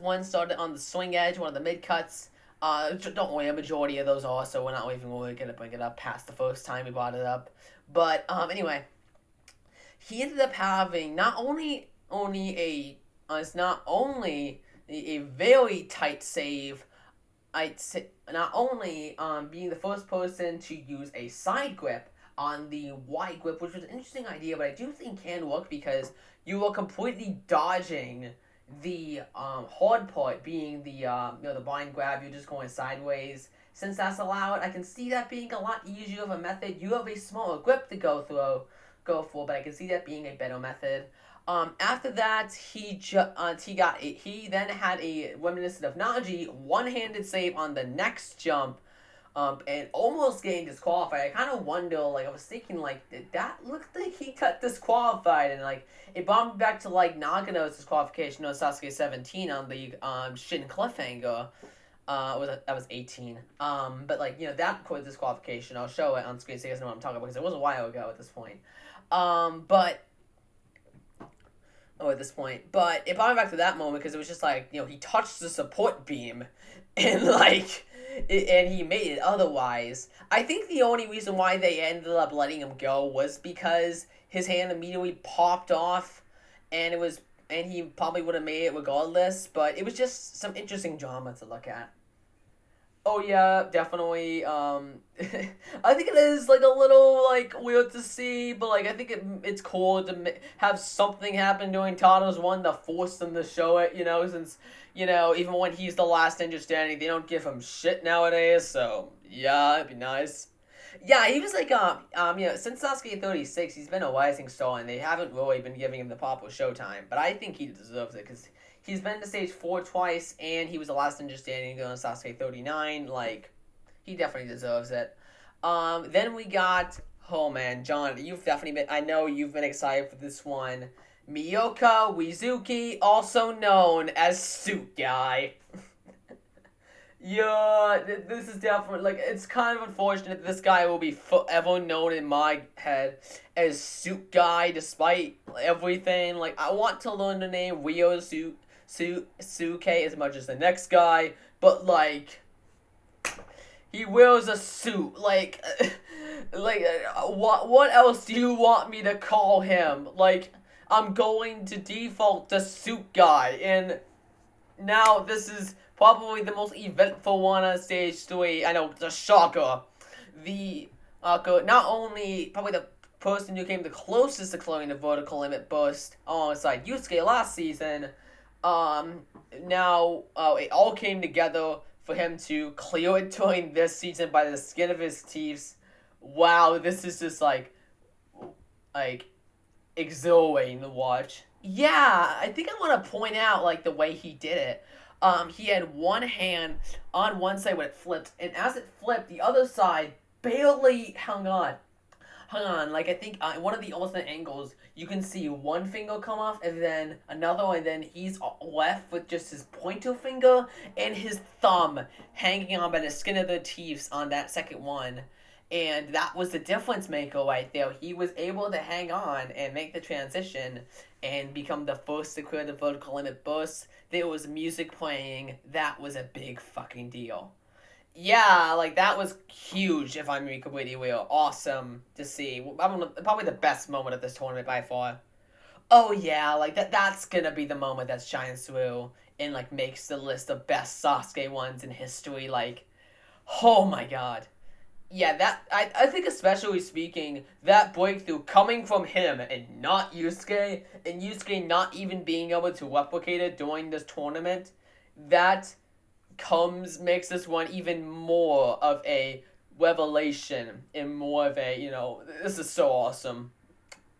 Speaker 1: one started on the swing edge, one of the mid cuts. Don't worry, a majority of those are, so we're not even really gonna bring it up past the first time we brought it up. But anyway, he ended up having not only a very tight save. I'd say not only being the first person to use a side grip on the Y grip, which was an interesting idea, but I do think can work because you were completely dodging the hard part, being the the blind grab. You're just going sideways. Since that's allowed, I can see that being a lot easier of a method. You have a smaller grip to go for, but I can see that being a better method. After that, he then had a reminiscent of Naji one-handed save on the next jump, and almost getting disqualified. I kind of wonder, I was thinking, did that look like he got disqualified? And, it brought me back to, Nagano's disqualification on Sasuke 17 on the, Shin Cliffhanger. That was 18. But, that quiz disqualification, I'll show it on screen so you guys know what I'm talking about, because it was a while ago at this point. At this point. But it brought me back to that moment because it was just he touched the support beam and and he made it otherwise. I think the only reason why they ended up letting him go was because his hand immediately popped off and he probably would have made it regardless, but it was just some interesting drama to look at. Oh yeah, definitely. I think it is a little weird to see, but I think it's cool to have something happen during Tano's one to force them to show it. Since even when he's the last ninja standing, they don't give him shit nowadays. So yeah, it'd be nice. Yeah, he was since Sasuke 36, he's been a rising star, and they haven't really been giving him the proper showtime. But I think he deserves it because he's been to stage 4 twice, and he was the last ninja standing on Sasuke 39. He definitely deserves it. Then we got, oh man, John, I know you've been excited for this one. Miyoka Wizuki, also known as Suit Guy. Yeah, this is definitely, like, it's kind of unfortunate that this guy will be forever known in my head as Suit Guy, despite everything. Like, I want to learn the name Ryo Suke as much as the next guy, but, like, he wears a suit. Like, what else do you want me to call him? Like, I'm going to default to Suit Guy, and now this is probably the most eventful one on stage 3. I know, the shocker. The not only probably the person who came the closest to clearing the vertical limit burst alongside Yusuke last season. Now it all came together for him to clear it during this season by the skin of his teeth. Wow, this is just like exhilarating to watch. Yeah, I think I want to point out, like, the way he did it. He had one hand on one side when it flipped, and as it flipped, the other side barely hung on. Like, I think in one of the alternate angles, you can see one finger come off, and then another, and then he's left with just his pointer finger and his thumb hanging on by the skin of the teeth on that second one. And that was the difference maker right there. He was able to hang on and make the transition and become the first to clear the vertical limit burst. There was music playing. That was a big fucking deal. Yeah, like, that was huge, if I'm being completely real. Awesome to see. Probably the best moment of this tournament by far. Oh yeah, like, that's gonna be the moment that shines through and, like, makes the list of best Sasuke ones in history. Like, oh my god. Yeah, I think, especially speaking, that breakthrough coming from him and not Yusuke, and Yusuke not even being able to replicate it during this tournament, that makes this one even more of a revelation and more of a, this is so awesome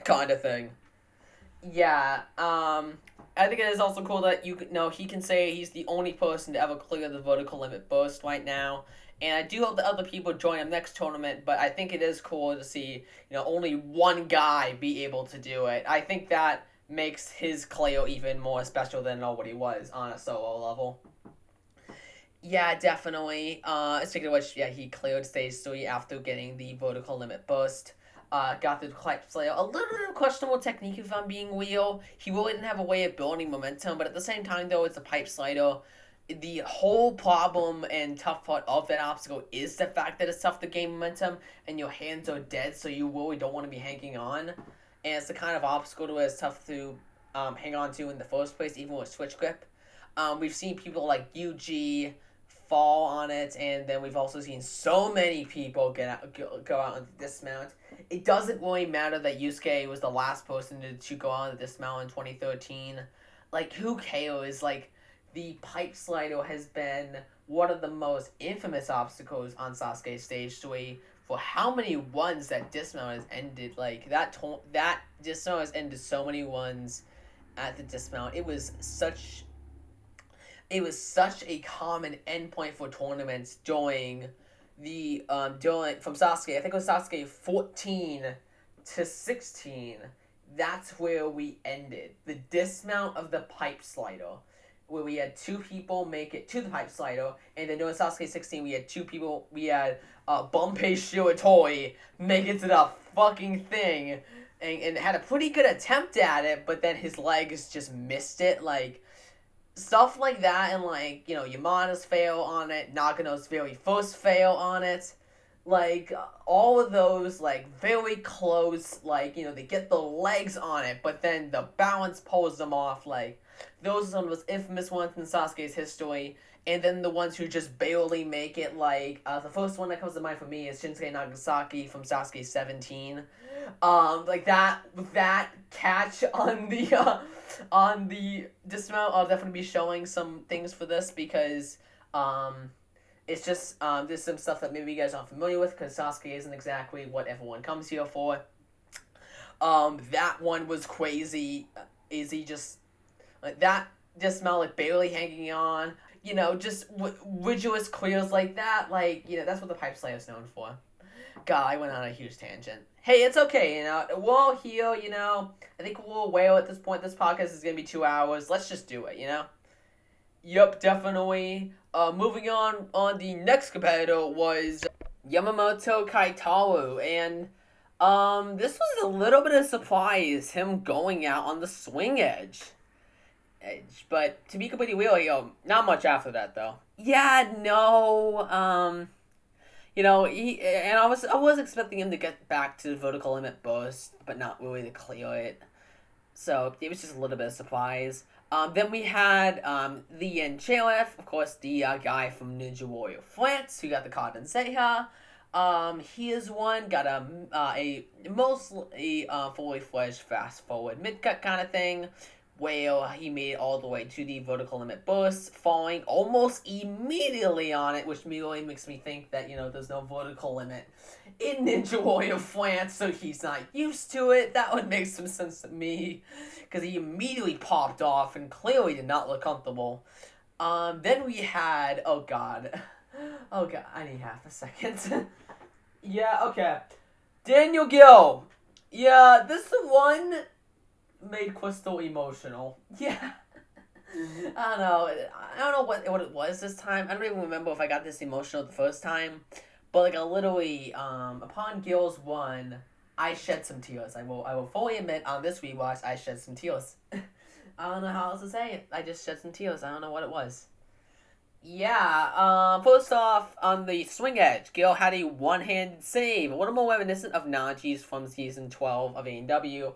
Speaker 1: kind of thing. Yeah, I think it is also cool that he can say he's the only person to ever clear the vertical limit burst right now. And I do hope that other people join him next tournament, but I think it is cool to see, only one guy be able to do it. I think that makes his Cleo even more special than what he was on a solo level. Yeah, definitely. Speaking of which, yeah, he cleared stage 3 after getting the vertical limit burst. Got through the Pipe Slayer. A little bit of questionable technique, if I'm being real. He really didn't have a way of building momentum, but at the same time, though, it's a Pipe Slider. The whole problem and tough part of that obstacle is the fact that it's tough to gain momentum, and your hands are dead, so you really don't want to be hanging on. And it's the kind of obstacle where it's tough to hang on to in the first place, even with switch grip. We've seen people like UG fall on it, and then we've also seen so many people go out on the dismount. It doesn't really matter that Yusuke was the last person to go on the dismount in 2013. Like, who cares? Like, the Pipe Slider has been one of the most infamous obstacles on Sasuke Stage 3 for how many runs that dismount has ended. Like, that dismount has ended so many runs at the dismount. It was such a common endpoint for tournaments during from Sasuke. I think it was Sasuke 14 to 16. That's where we ended. The dismount of the Pipe Slider, where we had 2 people make it to the Pipe Slider, and then during Sasuke 16, we had 2 people, Bunpei Shiratori make it to the fucking thing, and had a pretty good attempt at it, but then his legs just missed it, like, stuff like that, and, like, Yamada's fail on it, Nagano's very first fail on it, like, all of those, like, very close, like, they get the legs on it, but then the balance pulls them off, like, those are some of the most infamous ones in Sasuke's history. And then the ones who just barely make it, like, the first one that comes to mind for me is Shinsuke Nagasaki from Sasuke 17. Like, that catch on the dismount, I'll definitely be showing some things for this, because, it's just, there's some stuff that maybe you guys aren't familiar with, because Sasuke isn't exactly what everyone comes here for. That one was crazy. Just, like, that dismount, like, barely hanging on. Just rigorous clears like that, like, that's what the Pipe Slayer is known for. God, I went on a huge tangent. Hey, it's okay, we're all here, I think we're whale at this point. This podcast is going to be 2 hours. Let's just do it. Yep, definitely. Moving on the next competitor was Yamamoto Kaitaru, and this was a little bit of a surprise, him going out on the swing edge. But to be completely real, not much after that though. Yeah, no. I was expecting him to get back to the vertical limit burst, but not really to clear it. So it was just a little bit of surprise. Then we had the Enchelev, of course, the guy from Ninja Warrior France, who got the card in Seiya. He is one, got a mostly fully fledged fast forward mid cut kind of thing, where he made it all the way to the vertical limit burst, falling almost immediately on it, which really makes me think that, there's no vertical limit in Ninja Warrior France, so he's not used to it. That would make some sense to me, because he immediately popped off and clearly did not look comfortable. Then we had, oh god, I need half a second. Yeah, okay. Daniel Gill. Yeah, this one made Crystal emotional. Yeah. I don't know what it was this time. I don't even remember if I got this emotional the first time. But literally, upon Gill's one, I shed some tears. I will fully admit on this rewatch I shed some tears. I don't know how else to say it. I just shed some tears. I don't know what it was. Yeah, first off, on the swing edge, Gil had a one-handed save, a little more reminiscent of Naji's from season 12 of AEW.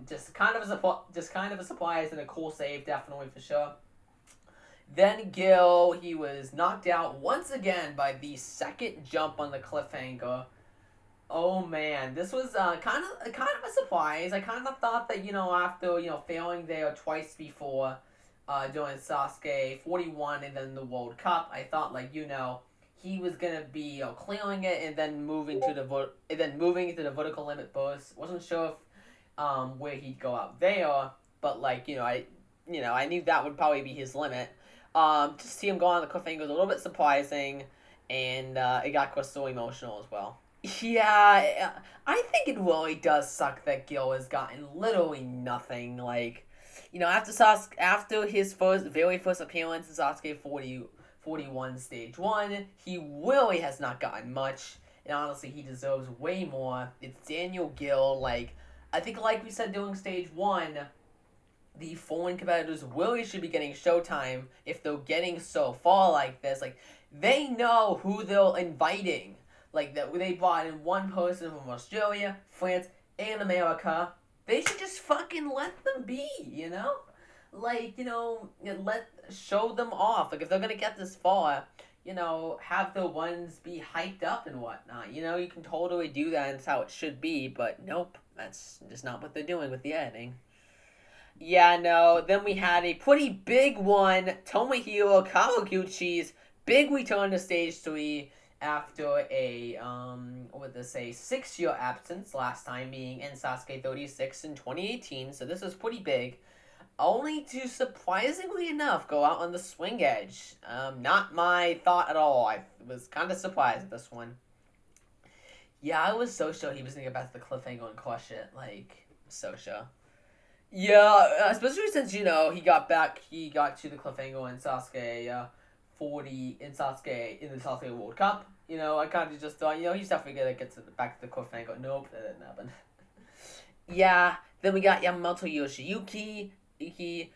Speaker 1: Just kind of a surprise and a cool save, definitely for sure. Then Gil, he was knocked out once again by the second jump on the cliffhanger. Oh man, this was kind of a surprise. I kind of thought that after failing there twice before, during Sasuke 41 and then the World Cup, I thought he was gonna be clearing it and then moving into the vertical limit burst. Wasn't sure if where he'd go out there, but I knew that would probably be his limit. To see him go on the cliffhanger was a little bit surprising, and it got Crystal emotional as well. Yeah, I think it really does suck that Gil has gotten literally nothing. After his very first appearance in Sasuke 41 Stage 1, he really has not gotten much, and honestly, he deserves way more. It's Daniel Gil, I think we said during Stage 1, the foreign competitors really should be getting showtime if they're getting so far like this. They know who they're inviting. That they brought in one person from Australia, France, and America. They should just fucking let them be, show them off. If they're gonna get this far, have the ones be hyped up and whatnot. You can totally do that, and that's how it should be, but nope, that's just not what they're doing with the editing. Yeah, no, then we had a pretty big one, Tomohiro Kawaguchi's big return to Stage 3 after a, 6-year absence, last time being in Sasuke 36 in 2018, so this was pretty big. Only to, surprisingly enough, go out on the swing edge. Not my thought at all. I was kind of surprised at this one. Yeah, I was so sure he was going to get back to the cliffhanger and crush it. So sure. Yeah, especially since, he got to the cliffhanger in Sasuke 40, in the Sasuke World Cup. I kind of just thought, he's definitely going to get back to the cliffhanger. Nope, that didn't happen. Yeah, then we got Yamamoto Yoshiyuki,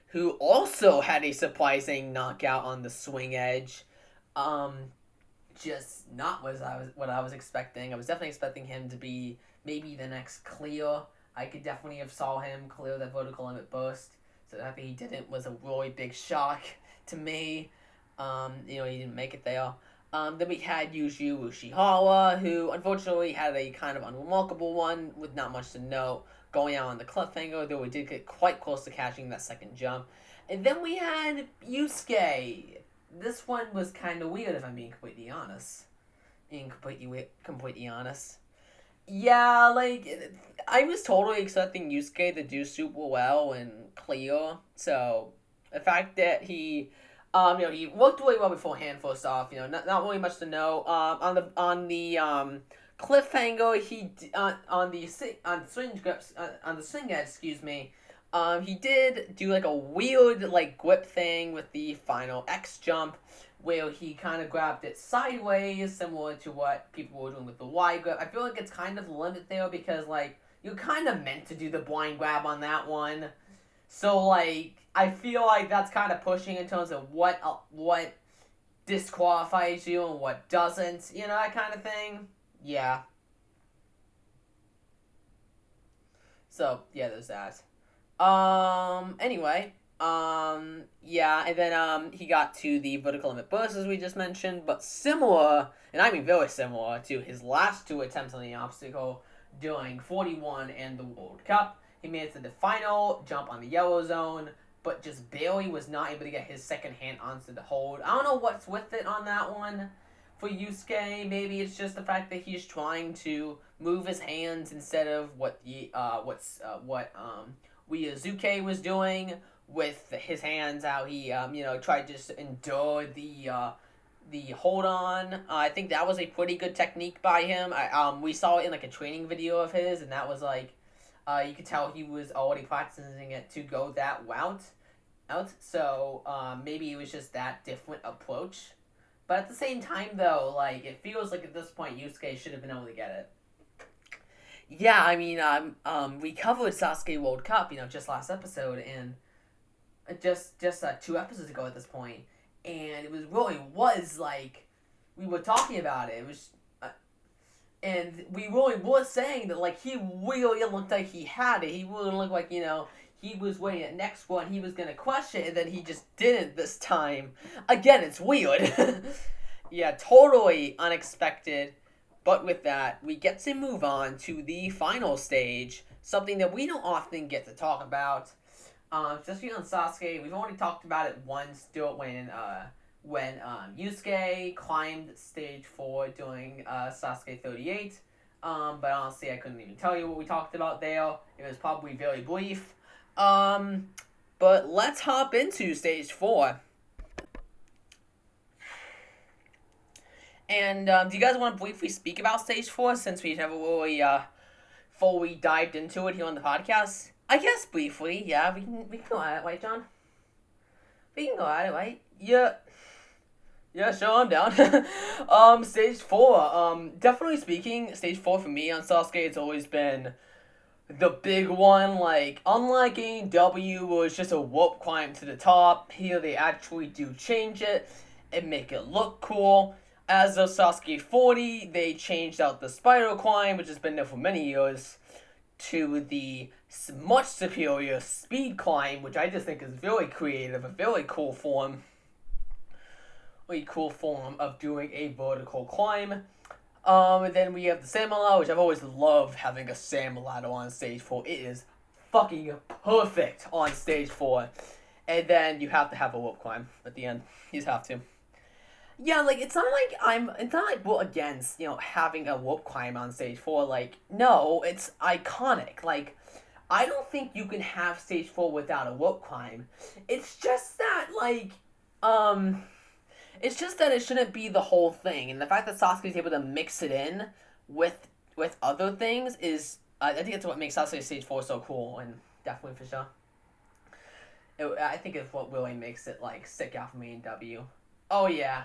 Speaker 1: who also had a surprising knockout on the swing edge. Just not what I was expecting. I was definitely expecting him to be maybe the next Clear. I could definitely have saw him clear that vertical limit burst. So the fact that he didn't was a really big shock to me. He didn't make it there. Then we had Yuji Ushihara, who unfortunately had a kind of unremarkable one with not much to note, going out on the cliffhanger, though we did get quite close to catching that second jump. And then we had Yusuke. This one was kind of weird, if I'm being completely honest. Completely honest. Yeah, I was totally expecting Yusuke to do super well and clear. So the fact that he worked really well beforehand. First off, not really much to know. On the cliffhanger. On the swing edge, excuse me. He did do like a weird like grip thing with the final X jump, where he kind of grabbed it sideways, similar to what people were doing with the Y grip. I feel like it's kind of limited there because like you're kind of meant to do the blind grab on that one. So like I feel like that's kind of pushing in terms of what disqualifies you and what doesn't, that kind of thing. Yeah. So yeah, there's that. Anyway, yeah, and then he got to the vertical limit burst as we just mentioned, but similar, and I mean very similar to his last two attempts on the obstacle during 41 and the World Cup. He made it to the final jump on the yellow zone, but just barely was not able to get his second hand onto the hold. I don't know what's with it on that one for Yusuke. Maybe it's just the fact that he's trying to move his hands instead of what Uezuke was doing with his hands. How he tried to just endure the hold on. I think that was a pretty good technique by him. We saw it in like a training video of his, and that was like you could tell he was already practicing it to go that route out. So maybe it was just that different approach. But at the same time, though, like it feels like at this point Yusuke should have been able to get it. Yeah, I mean, we covered Sasuke World Cup, just last episode, and just 2 episodes ago at this point, and it was like we were talking about it. It was, and we really were saying that like he really looked like he had it. He really looked like he was waiting at next one. He was gonna crush it, and then he just didn't this time. Again, it's weird. Yeah, totally unexpected. But with that, we get to move on to the final stage, something that we don't often get to talk about. Especially on Sasuke, we've already talked about it once when Yusuke climbed stage 4 during Sasuke 38. But honestly, I couldn't even tell you what we talked about there. It was probably very brief. But let's hop into stage 4. And do you guys want to briefly speak about stage 4 since we never really fully dived into it here on the podcast? I guess briefly, yeah. We can go at it, right, John? We can go at it, right? Yeah. Yeah, sure, I'm down. Stage 4. Definitely speaking, stage 4 for me on Sasuke, it's always been the big one. Like, unlike AEW, where it's just a whoop climb to the top, here they actually do change it and make it look cool. As of Sasuke 40, they changed out the spiral climb, which has been there for many years, to the much superior speed climb, which I just think is very creative, a very cool form. Really cool form of doing a vertical climb. And then we have the salmon ladder, which I've always loved having a salmon ladder on stage 4. It is fucking perfect on stage 4. And then you have to have a rope climb at the end. You just have to. Yeah, like, it's not like we're against, having a rope climb on stage 4. Like, no, it's iconic. Like, I don't think you can have stage 4 without a rope climb. It's just that, like, it's just that it shouldn't be the whole thing. And the fact that Sasuke's able to mix it in with other things is, I think it's what makes Sasuke stage 4 so cool, and definitely for sure. I think it's what really makes it, like, stick out from AEW. Oh, yeah.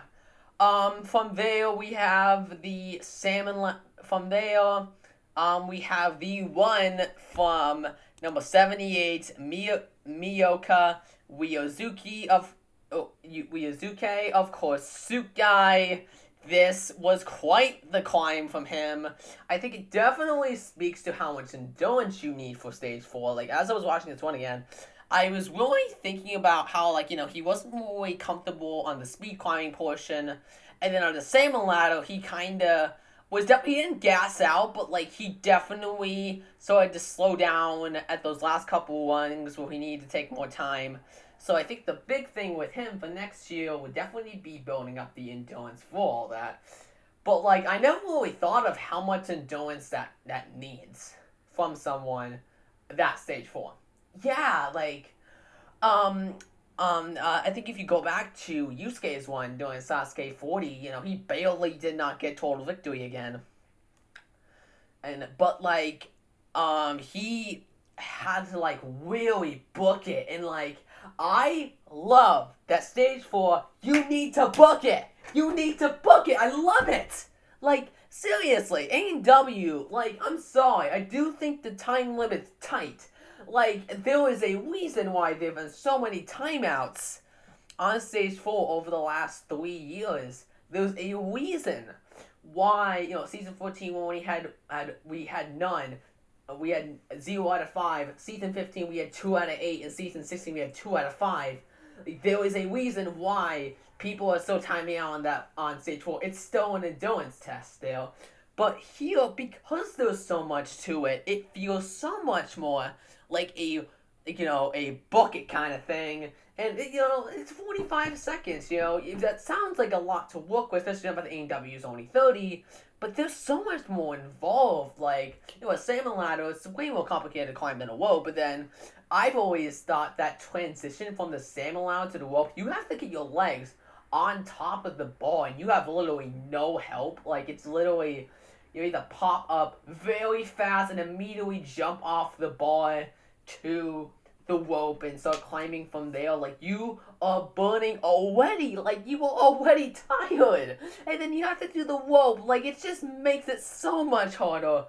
Speaker 1: From there, we have the from there, we have the one from number 78, Miyoka Uezuki of course, Sukai. This was quite the climb from him. I think it definitely speaks to how much endurance you need for stage 4. Like, as I was watching this one again, I was really thinking about how, like, he wasn't really comfortable on the speed climbing portion. And then on the salmon ladder, he kind of was he didn't gas out, but, like, he definitely started to slow down at those last couple runs where he needed to take more time. So I think the big thing with him for next year would definitely be building up the endurance for all that. But, like, I never really thought of how much endurance that needs from someone that stage 4. Yeah, like, I think if you go back to Yusuke's one during Sasuke 40, he barely did not get total victory again. but like, he had to like really book it, and like, I love that stage 4. You need to book it. You need to book it. I love it. Like, seriously, A&W, like, I'm sorry, I do think the time limit's tight. Like, there is a reason why there have been so many timeouts on stage 4 over the last 3 years. There's a reason why, season 14 when we had none. We had 0 out of 5. Season 15 we had 2 out of 8, and season 16 we had 2 out of 5. There is a reason why people are so timing out on stage 4. It's still an endurance test still. But here, because there's so much to it, it feels so much more like a book it kind of thing. And, it's 45 seconds, that sounds like a lot to work with, especially about the AEW is only 30, but there's so much more involved, like, a salmon ladder, it's way more complicated to climb than a rope, but then, I've always thought that transition from the salmon ladder to the rope, you have to get your legs on top of the bar, and you have literally no help, like, it's literally, you either pop up very fast and immediately jump off the bar to the rope and start climbing from there. Like, you are burning already. Like, you are already tired. And then you have to do the rope. Like, it just makes it so much harder.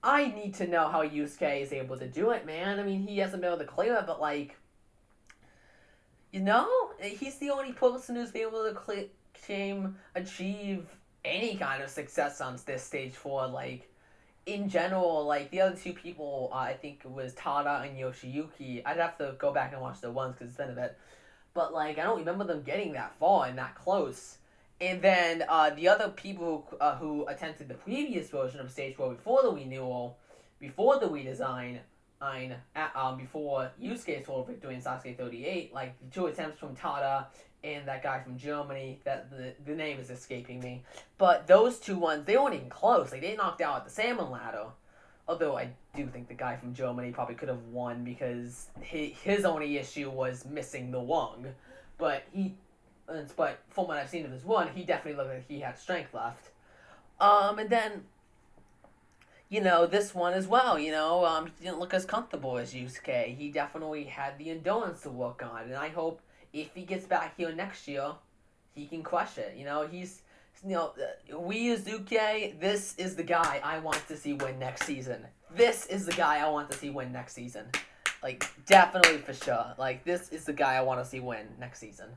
Speaker 1: I need to know how Yusuke is able to do it, man. I mean, he hasn't been able to clear it, but, like, he's the only person who's been able to achieve any kind of success on this stage 4, like, in general, like, the other two people, I think it was Tada and Yoshiyuki. I'd have to go back and watch the ones because it's been a bit. But, like, I don't remember them getting that far and that close. And then the other people who attempted the previous version of Stage 4 before the renewal, before the redesign, before Yusuke's total victory in Sasuke 38, like, the 2 attempts from Tada and that guy from Germany, that the name is escaping me. But those 2 ones, they weren't even close. Like, they knocked out at the salmon ladder. Although I do think the guy from Germany probably could have won because his only issue was missing the lung. But from what I've seen of his one, he definitely looked like he had strength left. And then, this one as well, he didn't look as comfortable as Yusuke. He definitely had the endurance to work on, and I hope if he gets back here next year, he can crush it. Ryuzuke, this is the guy I want to see win next season. This is the guy I want to see win next season. Like, definitely for sure. Like, this is the guy I want to see win next season.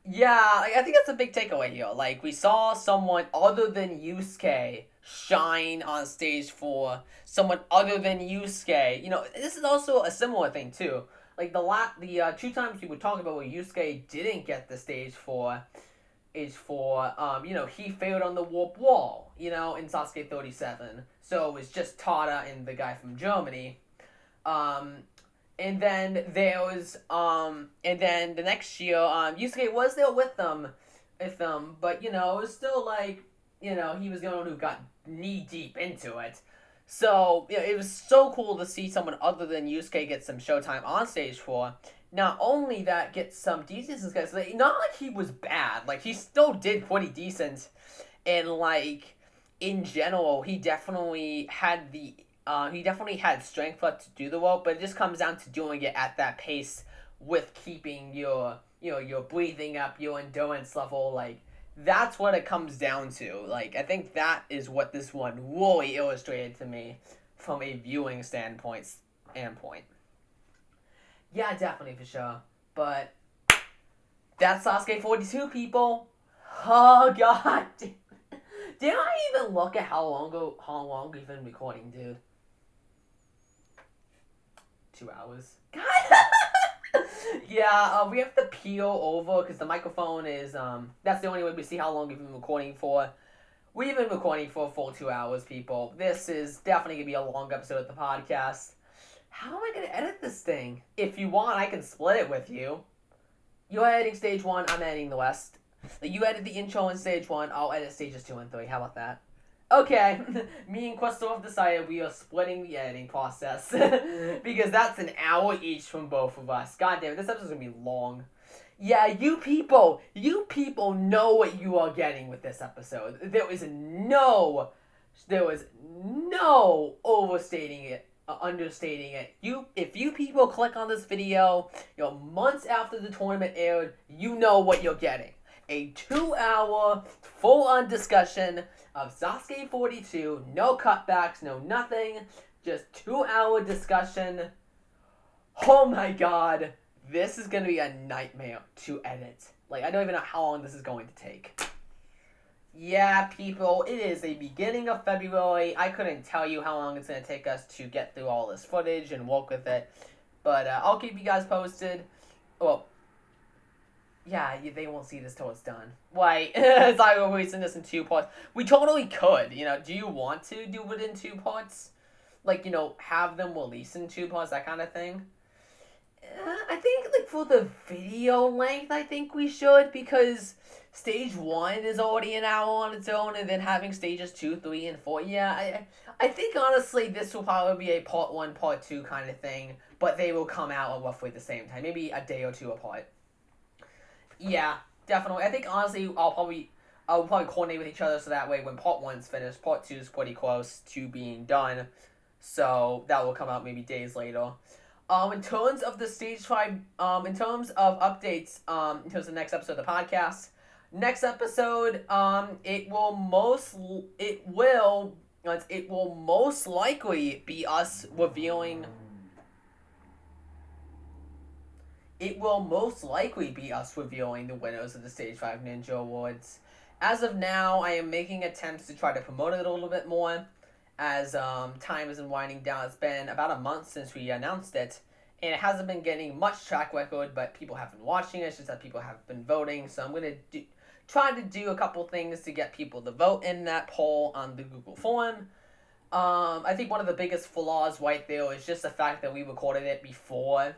Speaker 1: Yeah, I think that's a big takeaway here. Like, we saw someone other than Yusuke shine on stage 4. Someone other than Yusuke. This is also a similar thing, too. Like, the 2 times we were talking about where Yusuke didn't get the stage 4 is for, he failed on the warp wall, in Sasuke 37. So it was just Tada and the guy from Germany. And then there was, and then the next year, Yusuke was there with them, but, it was still like, he was the one who got knee deep into it. So, it was so cool to see someone other than Yusuke get some showtime on stage 4. Not only that, get some decent success. Not like he was bad. Like, he still did pretty decent. And, like, in general, he definitely had strength left to do the rope, but it just comes down to doing it at that pace with keeping your breathing up, your endurance level, like, that's what it comes down to. Like, I think that is what this one really illustrated to me from a viewing standpoint. Yeah, definitely, for sure. But that's Sasuke 42, people. Oh, God. Did I even look at how long we've been recording, dude? 2 hours. God. Yeah, we have to peel over because the microphone is, that's the only way we see how long we've been recording for. We've been recording for a full 2 hours, people. This is definitely going to be a long episode of the podcast. How am I going to edit this thing? If you want, I can split it with you. You're editing stage 1, I'm editing the rest. You edit the intro in stage 1, I'll edit stages 2 and 3. How about that? Okay, me and Crystal have decided we are splitting the editing process. Because that's an hour each from both of us. God damn it, this episode's gonna be long. Yeah, you people know what you are getting with this episode. There is no There was no overstating it, understating it. If you people click on this video, months after the tournament aired, you know what you're getting. A 2-hour, full-on discussion of Sasuke 42, no cutbacks, no nothing, just 2-hour discussion. Oh my god, this is going to be a nightmare to edit. Like, I don't even know how long this is going to take. Yeah, people, it is the beginning of February. I couldn't tell you how long it's going to take us to get through all this footage and work with it. But I'll keep you guys posted. Well, yeah, they won't see this till it's done. Why? It's like we're releasing this in 2 parts. We totally could. Do you want to do it in 2 parts? Like, have them release in 2 parts, that kind of thing? I think, like, for the video length, I think we should, because stage 1 is already an hour on its own, and then having stages 2, 3, and 4, yeah, I think, honestly, this will probably be a part 1, part 2 kind of thing, but they will come out at roughly the same time, maybe a day or 2 apart. Yeah, definitely. I think, honestly, I'll probably coordinate with each other, so that way when part 1's finished, part 2 is pretty close to being done, so that will come out maybe days later. In terms of the stage 5, in terms of updates, in terms of the next episode of the podcast, next episode, it will most likely be us revealing. It will most likely be us revealing the winners of the Stage 5 Ninja Awards. As of now, I am making attempts to try to promote it a little bit more, as time isn't winding down. It's been about a month since we announced it, and it hasn't been getting much track record, but people have been watching it. It's just that people have been voting, so I'm going to try to do a couple things to get people to vote in that poll on the Google form. I think one of the biggest flaws right there is just the fact that we recorded it before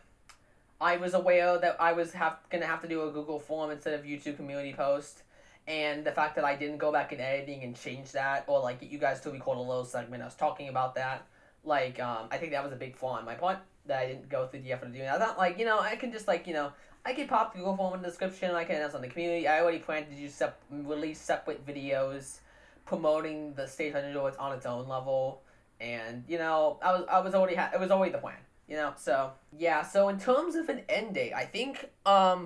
Speaker 1: I was aware that I was going to have to do a Google form instead of YouTube community post. And the fact that I didn't go back in editing and change that, or, like, get you guys to record a little segment I was talking about that. Like, I think that was a big flaw on my part, that I didn't go through the effort of doing that. Not like, I can just, like, I can pop the Google form in the description, and I can announce on the community. I already planned to release separate videos promoting the Stage 5 Ninja Awards on its own level. And, it was already the plan. So, yeah, so in terms of an end date, I think,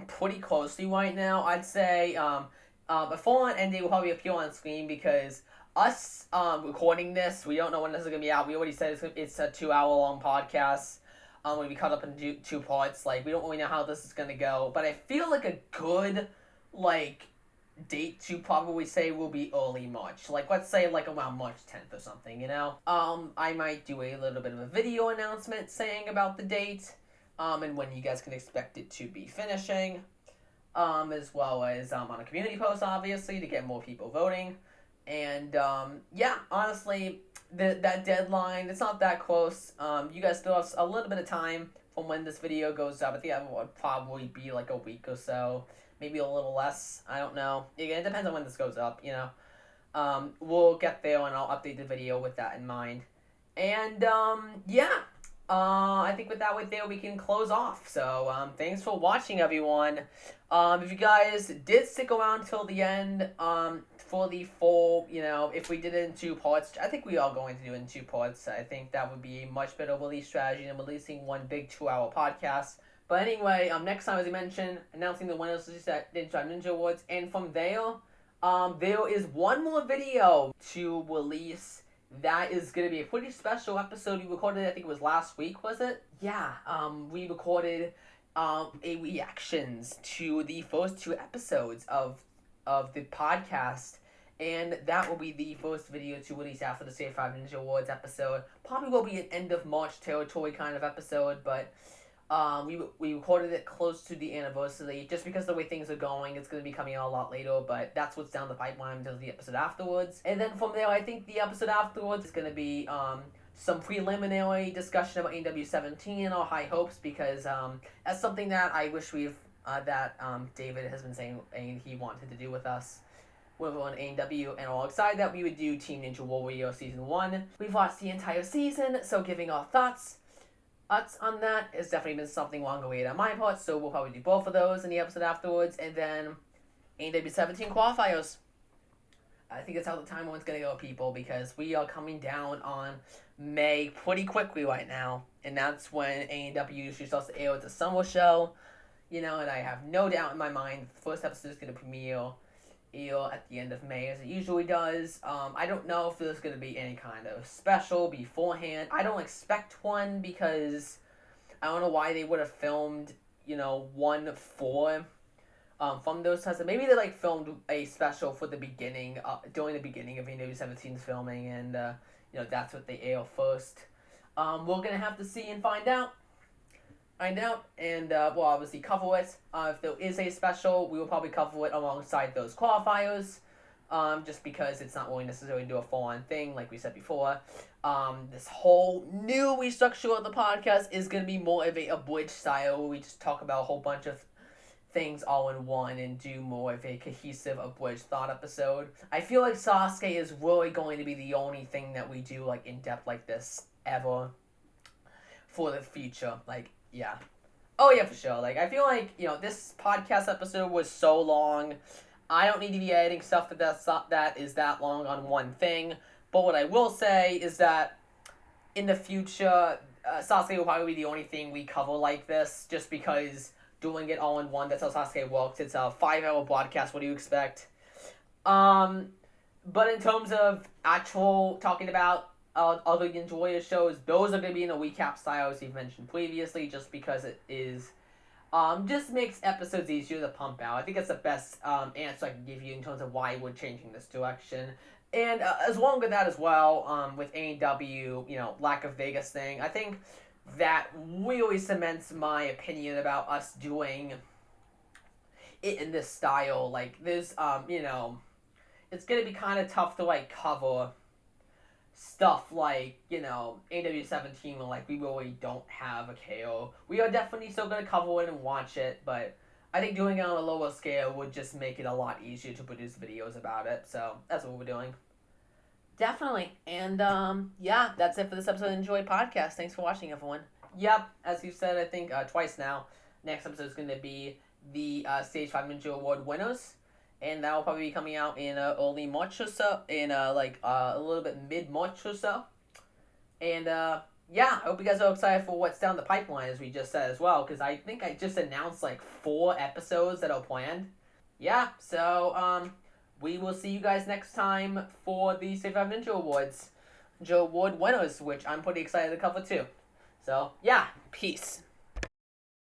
Speaker 1: pretty closely right now, I'd say, a full-on end date will probably appear on screen, because us, recording this, we don't know when this is going to be out. We already said it's a 2-hour-long podcast. When we cut up into 2 parts, like, we don't really know how this is going to go, but I feel like a good, like, date to probably say will be early March. Like, let's say, like, around March 10th or something, I might do a little bit of a video announcement saying about the date, and when you guys can expect it to be finishing, as well as, on a community post, obviously, to get more people voting, and, yeah, honestly, that deadline, it's not that close. You guys still have a little bit of time from when this video goes up. I think that would probably be like a week or so, maybe a little less. I don't know. It depends on when this goes up, We'll get there, and I'll update the video with that in mind. And, yeah. I think with that right there, we can close off. So, thanks for watching, everyone. If you guys did stick around till the end, for the full, if we did it in 2 parts, I think we are going to do it in 2 parts. I think that would be a much better release strategy than releasing one big 2-hour podcast. But anyway, next time, as I mentioned, announcing the winners of the Ninja Awards, and from there, there is one more video to release. That is going to be a pretty special episode. We recorded, I think it was last week, was it? Yeah, we recorded a reactions to the first 2 episodes of the podcast, and that will be the first video to release after the Stage 5 Ninja Awards episode. Probably will be an end of March territory kind of episode, but we recorded it close to the anniversary. Just because the way things are going, it's going to be coming out a lot later, but that's what's down the pipeline until the episode afterwards. And then from there, I think the episode afterwards is going to be some preliminary discussion about NW17 and our high hopes, because that's something that I wish David has been saying he wanted to do with us. We're on AW, and all excited that we would do Team Ninja Warrior Season 1. We've watched the entire season, so giving our thoughts on that has definitely been something long awaited on my part, so we'll probably do both of those in the episode afterwards, and then NW17 qualifiers. I think that's how the timeline's gonna go, people, because we are coming down on May pretty quickly right now, and that's when AEW usually starts to air with the summer show. And I have no doubt in my mind the first episode is gonna premiere at the end of May, as it usually does. I don't know if there's going to be any kind of special beforehand. I don't expect one because I don't know why they would have filmed, one for from those tests. Maybe they filmed a special for the beginning, during the beginning of NW17's filming, and that's what they air first. We're gonna have to see and find out. And we'll obviously cover it. If there is a special, we will probably cover it alongside those qualifiers, just because it's not really necessarily do a full-on thing, like we said before. This whole new restructure of the podcast is going to be more of a abridged style, where we just talk about a whole bunch of things all in one and do more of a cohesive, abridged thought episode. I feel like Sasuke is really going to be the only thing that we do, in-depth like this ever for the future. Yeah. Oh, yeah, for sure. I feel like, this podcast episode was so long. I don't need to be editing stuff that is that long on one thing. But what I will say is that in the future, Sasuke will probably be the only thing we cover like this, just because doing it all in one, that's how Sasuke works. It's a 5-hour broadcast. What do you expect? But in terms of actual talking about other Ninja Warrior shows, those are going to be in a recap style, as you've mentioned previously, just because it is, just makes episodes easier to pump out. I think that's the best answer I can give you in terms of why we're changing this direction. And as long as that as well, with AEW, lack of Vegas thing, I think that really cements my opinion about us doing it in this style. There's, it's going to be kind of tough to, cover stuff AW17 when we really don't have a KO. We are definitely still going to cover it and watch it, but I think doing it on a lower scale would just make it a lot easier to produce videos about it. So that's what we're doing. Definitely. And yeah, that's it for this episode of Enjoy Podcast. Thanks for watching, everyone. Yep, as you said, I think twice now, next episode is going to be the Stage 5 Ninja Award winners. And that will probably be coming out in early March or so, in a little bit mid-March or so. And yeah, I hope you guys are excited for what's down the pipeline, as we just said as well, because I think I just announced 4 episodes that are planned. Yeah, so we will see you guys next time for the Stage 5 Ninja Awards, Ninja Award winners, which I'm pretty excited to cover too. So yeah, peace.